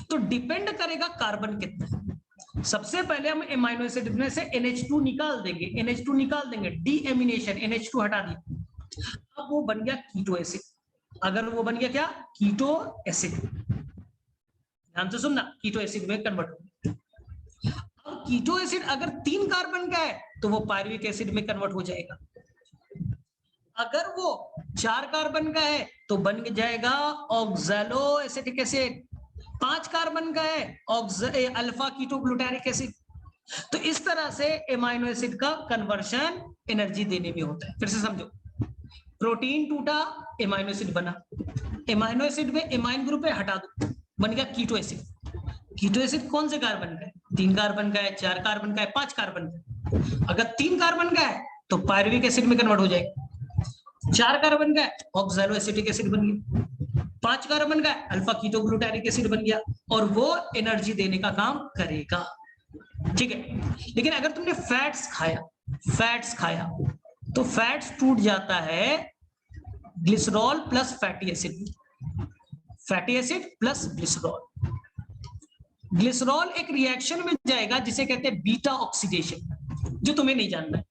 तो डिपेंड करेगा कार्बन कितना है। सबसे पहले हम एमाइनो एसिड में से NH2 निकाल देंगे, NH2 निकाल देंगे, डीएमिनेशन, NH2 हटा दिया, अब वो बन गया कीटो एसिड। अगर वो बन गया क्या, कीटो एसिड, ध्यान से सुनना, कीटो एसिड में कन्वर्ट हो। अब कीटो एसिड अगर 3 कार्बन का है तो वो पायरुविक एसिड में कन्वर्ट हो जाएगा। अगर वो 4 कार्बन का है तो बन जाएगा ऑक्सैलो एसिटिक एसिड। 5 कार्बन का है अल्फा कीटो ग्लूटारिक एसिड। तो इस तरह से एमाइनो एसिड का कन्वर्शन एनर्जी देने में होता है। फिर से समझो, प्रोटीन टूटा, एमाइनो एसिड बना, एमाइनो एसिड में एमाइन ग्रुप है, हटा दो, बन गया कीटो एसिड। कीटो एसिड कौन से कार्बन का है, 3 कार्बन का है, 4 कार्बन का है, 5 कार्बन का है। अगर 3 कार्बन का है तो पायरुविक एसिड में कन्वर्ट हो जाएगा, 4 कार्बन का है ऑक्सैलो एसिटिक एसिड बन गया, 5 कार्बन का है अल्फा कीटो ग्लूटारिक एसिड बन गया, और वो एनर्जी देने का काम करेगा। ठीक है, लेकिन अगर तुमने फैट्स खाया तो फैट्स टूट जाता है glycerol plus fatty acid, fatty acid plus glycerol. Glycerol एक रिएक्शन में जाएगा जिसे कहते हैं बीटा ऑक्सीडेशन, जो तुम्हें नहीं जानना है।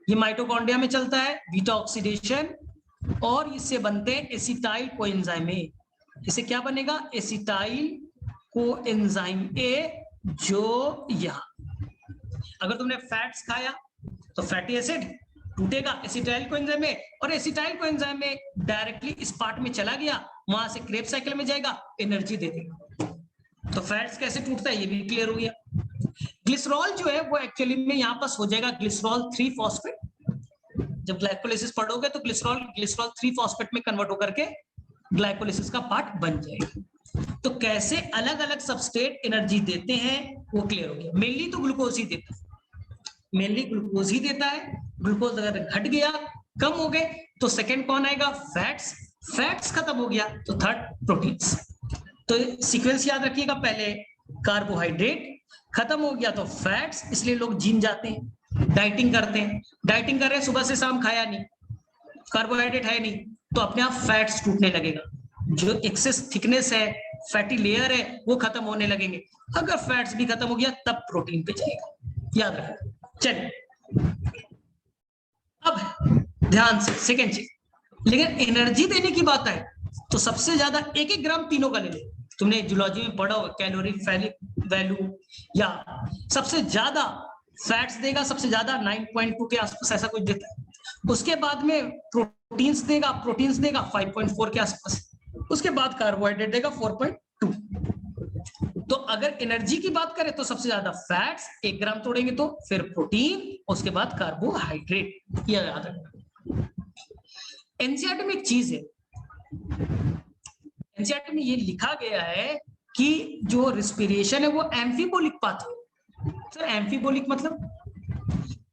ये माइटोकॉन्ड्रिया में चलता है बीटा ऑक्सीडेशन, और इससे बनते हैं एसिटाइल कोएंजाइम ए। इसे क्या बनेगा, एसिटाइल कोएंजाइम ए, जो यहां, अगर तुमने फैट्स खाया तो फैटी एसिड टूटेगा एसिटाइल कोएंजाइम में, और एसिटाइल कोएंजाइम में डायरेक्टली इस पार्ट में चला गया, वहां से क्रेब साइकिल में जाएगा, एनर्जी दे देगा। तो फैट्स कैसे टूटता है ये भी क्लियर हो गया। ग्लिसरॉल जो है वो एक्चुअली में यहाँ पास हो जाएगा ग्लिसरॉल 3 फॉस्फेट। जब ग्लाइकोलाइसिस पढ़ोगे तो ग्लिसरॉल 3 फॉस्फेट में कन्वर्ट होकर के ग्लाइकोलाइसिस का पार्ट बन जाएगा। तो कैसे अलग अलग सबस्ट्रेट एनर्जी देते हैं वो क्लियर हो गया। मेनली तो ग्लूकोज ही देता है, मेनली ग्लूकोज ही देता है। ग्लूकोज अगर घट गया, कम हो गए, तो सेकंड कौन आएगा, फैट्स। फैट्स खत्म हो गया तो थर्ड प्रोटीन्स। तो सीक्वेंस याद रखिएगा, पहले कार्बोहाइड्रेट, खत्म हो गया तो फैट्स, इसलिए लोग जिम जाते हैं, डाइटिंग करते हैं। डाइटिंग कर रहे हैं, सुबह से शाम खाया नहीं, कार्बोहाइड्रेट है नहीं, तो अपने आप फैट्स टूटने लगेगा। जो एक्सेस थिकनेस है, फैटी लेयर है, वो खत्म होने लगेंगे। अगर फैट्स भी खत्म हो गया तब प्रोटीन पे जाएगा, याद रखो। चलिए अब ध्यान से सेकेंड चीज, लेकिन एनर्जी देने की बात है तो सबसे ज्यादा 1-1 ग्राम तीनों का ले ले। तुमने जूलॉजी में पढ़ा होगा कैलोरीफिक वैल्यू, या सबसे ज्यादा फैट्स देगा, सबसे ज्यादा 9.2 के आसपास ऐसा कुछ देता है। उसके बाद में प्रोटीन्स देगा 5.4 के आसपास, उसके बाद कार्बोहाइड्रेट देगा 4.2। तो अगर एनर्जी की बात करें तो सबसे ज्यादा फैट्स 1 ग्राम तोड़ेंगे, तो फिर प्रोटीन, उसके बाद कार्बोहाइड्रेट। यह याद रखना। एनसीईआरटी में एक चीज है, एनसीईआरटी में ये लिखा गया है कि जो रिस्पिरेशन है वो एम्फीबोलिक पाथवे। सर एम्फीबोलिक मतलब,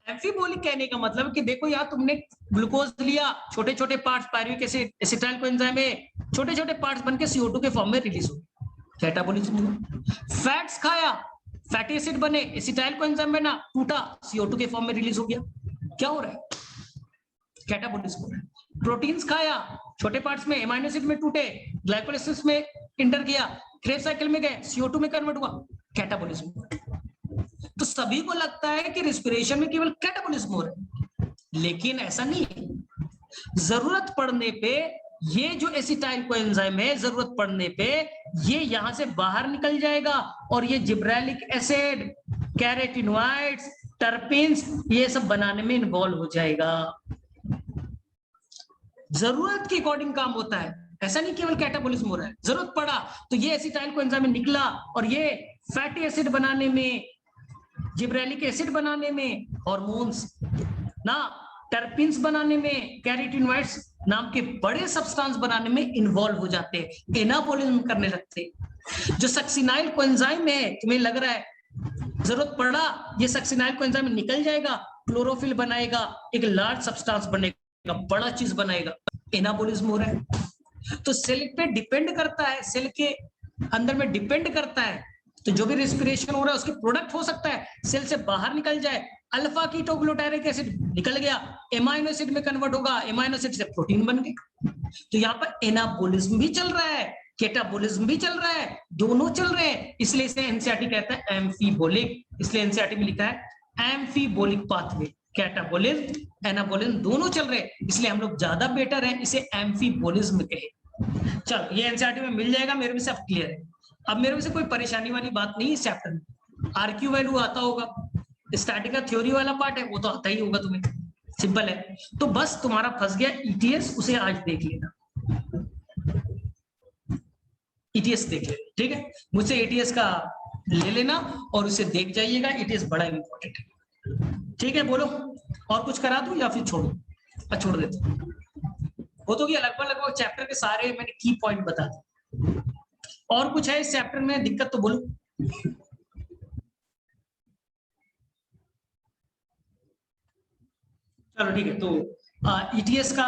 एम्फीबोलिक कहने का मतलब कि देखो यार, तुमने ग्लूकोज लिया, छोटे छोटे parts pyruvic acid, acetyl coenzyme में छोटे छोटे पार्ट्स बनके CO2 के फॉर्म में रिलीज हो, कैटाबोलिज्म हुआ। फैट्स खाया, फैटी एसिड बने, एसिटाइल कोएंजाइम बना, टूटा, CO2 के फॉर्म में रिलीज हो गया। क्या हो रहा है, कैटाबोलिज्म हो रहा है। प्रोटीन्स खाया, छोटे पार्ट्स में एमाइनो एसिड में टूटे, ग्लाइकोलाइसिस में इंटर किया, क्रेब साइकिल में गए, CO2 में कन्वर्ट हुआ, कैटाबोलिज्म हुआ। तो सभी को लगता है कि रिस्पिरेशन में केवल कैटाबोलिज्म हो रहा है, लेकिन ऐसा नहीं है। जरूरत पड़ने पे ये जो एसिटाइल कोएंजाइम है, जरूरत पड़ने पे ये यहां से बाहर निकल जाएगा, और ये जिब्रेलिक एसिड, कैरोटीनॉइड्स, टर्पिन्स, ये सब बनाने में इन्वॉल्व हो जाएगा। जरूरत के अकॉर्डिंग काम होता है, ऐसा नहीं केवल कैटाबोलिज्म हो रहा है। जरूरत पड़ा तो ये एसिटाइल कोएंजाइम में निकला, और ये फैटी एसिड बनाने में, जिब्रेलिक एसिड बनाने में, हार्मोन्स ना, टर्पिन्स बनाने में, कैरोटीनॉइड्स नाम के बड़े सब्सटेंस बनाने में इन्वॉल्व हो जाते हैं, एनाबोलिज्म करने लगते हैं। जो सक्सिनाइल कोएंजाइम है, तुम्हें लग रहा है जरूरत पड़ा, ये सक्सिनाइल कोएंजाइम निकल जाएगा, क्लोरोफिल बनाएगा, एक लार्ज सब्सटेंस बनेगा, बड़ा चीज बनाएगा, एनाबोलिज्म हो रहा है। तो सेल पे डिपेंड करता है, सेल के अंदर में डिपेंड करता है तो जो भी रेस्पिरेशन हो रहा है उसके प्रोडक्ट हो सकता है, सेल से बाहर निकल जाए, अल्फा कीटोग्लूटारिक एसिड निकल गया, एमाइनो एसिड में कन्वर्ट होगा, एमाइनो एसिड से प्रोटीन बन गए। तो यहाँ पर एनाबोलिज्म भी चल रहा है, कैटाबोलिज्म भी चल रहा है, दोनों चल रहे हैं, इसलिए इसे एनसीईआरटी कहता है एम्फीबोलिक। इसलिए एनसीईआरटी में लिखा है एम्फीबोलिक पाथवे, कैटाबोलिज्म एनाबोलिज्म दोनों चल रहे हैं, इसलिए हम लोग ज्यादा बेटर है इसे एम्फीबोलिज्म कहे। चलो ये एनसीईआरटी में मिल जाएगा, मेरे में से अब क्लियर है। अब मेरे में से कोई परेशानी वाली बात नहीं इस चैप्टर में। आरक्यू वैल्यू आता होगा, स्टैटिक का थ्योरी वाला पार्ट है वो तो आता ही होगा तुम्हें, सिंपल है। तो बस तुम्हारा फंस गया ईटीएस, उसे आज देख लेना, ईटीएस देख लेना, ठीक है। मुझसे ईटीएस का ले लेना और उसे देख जाइएगा, ईटीएस बड़ा इंपॉर्टेंट है, ठीक है। बोलो और कुछ करा दूं या फिर छोड़ो? छोड़ देते हो तो गया, लगभग चैप्टर के सारे मैंने की पॉइंट बता दिए। और कुछ है इस चैप्टर में दिक्कत तो बोलो। चलो ठीक है, तो ईटीएस का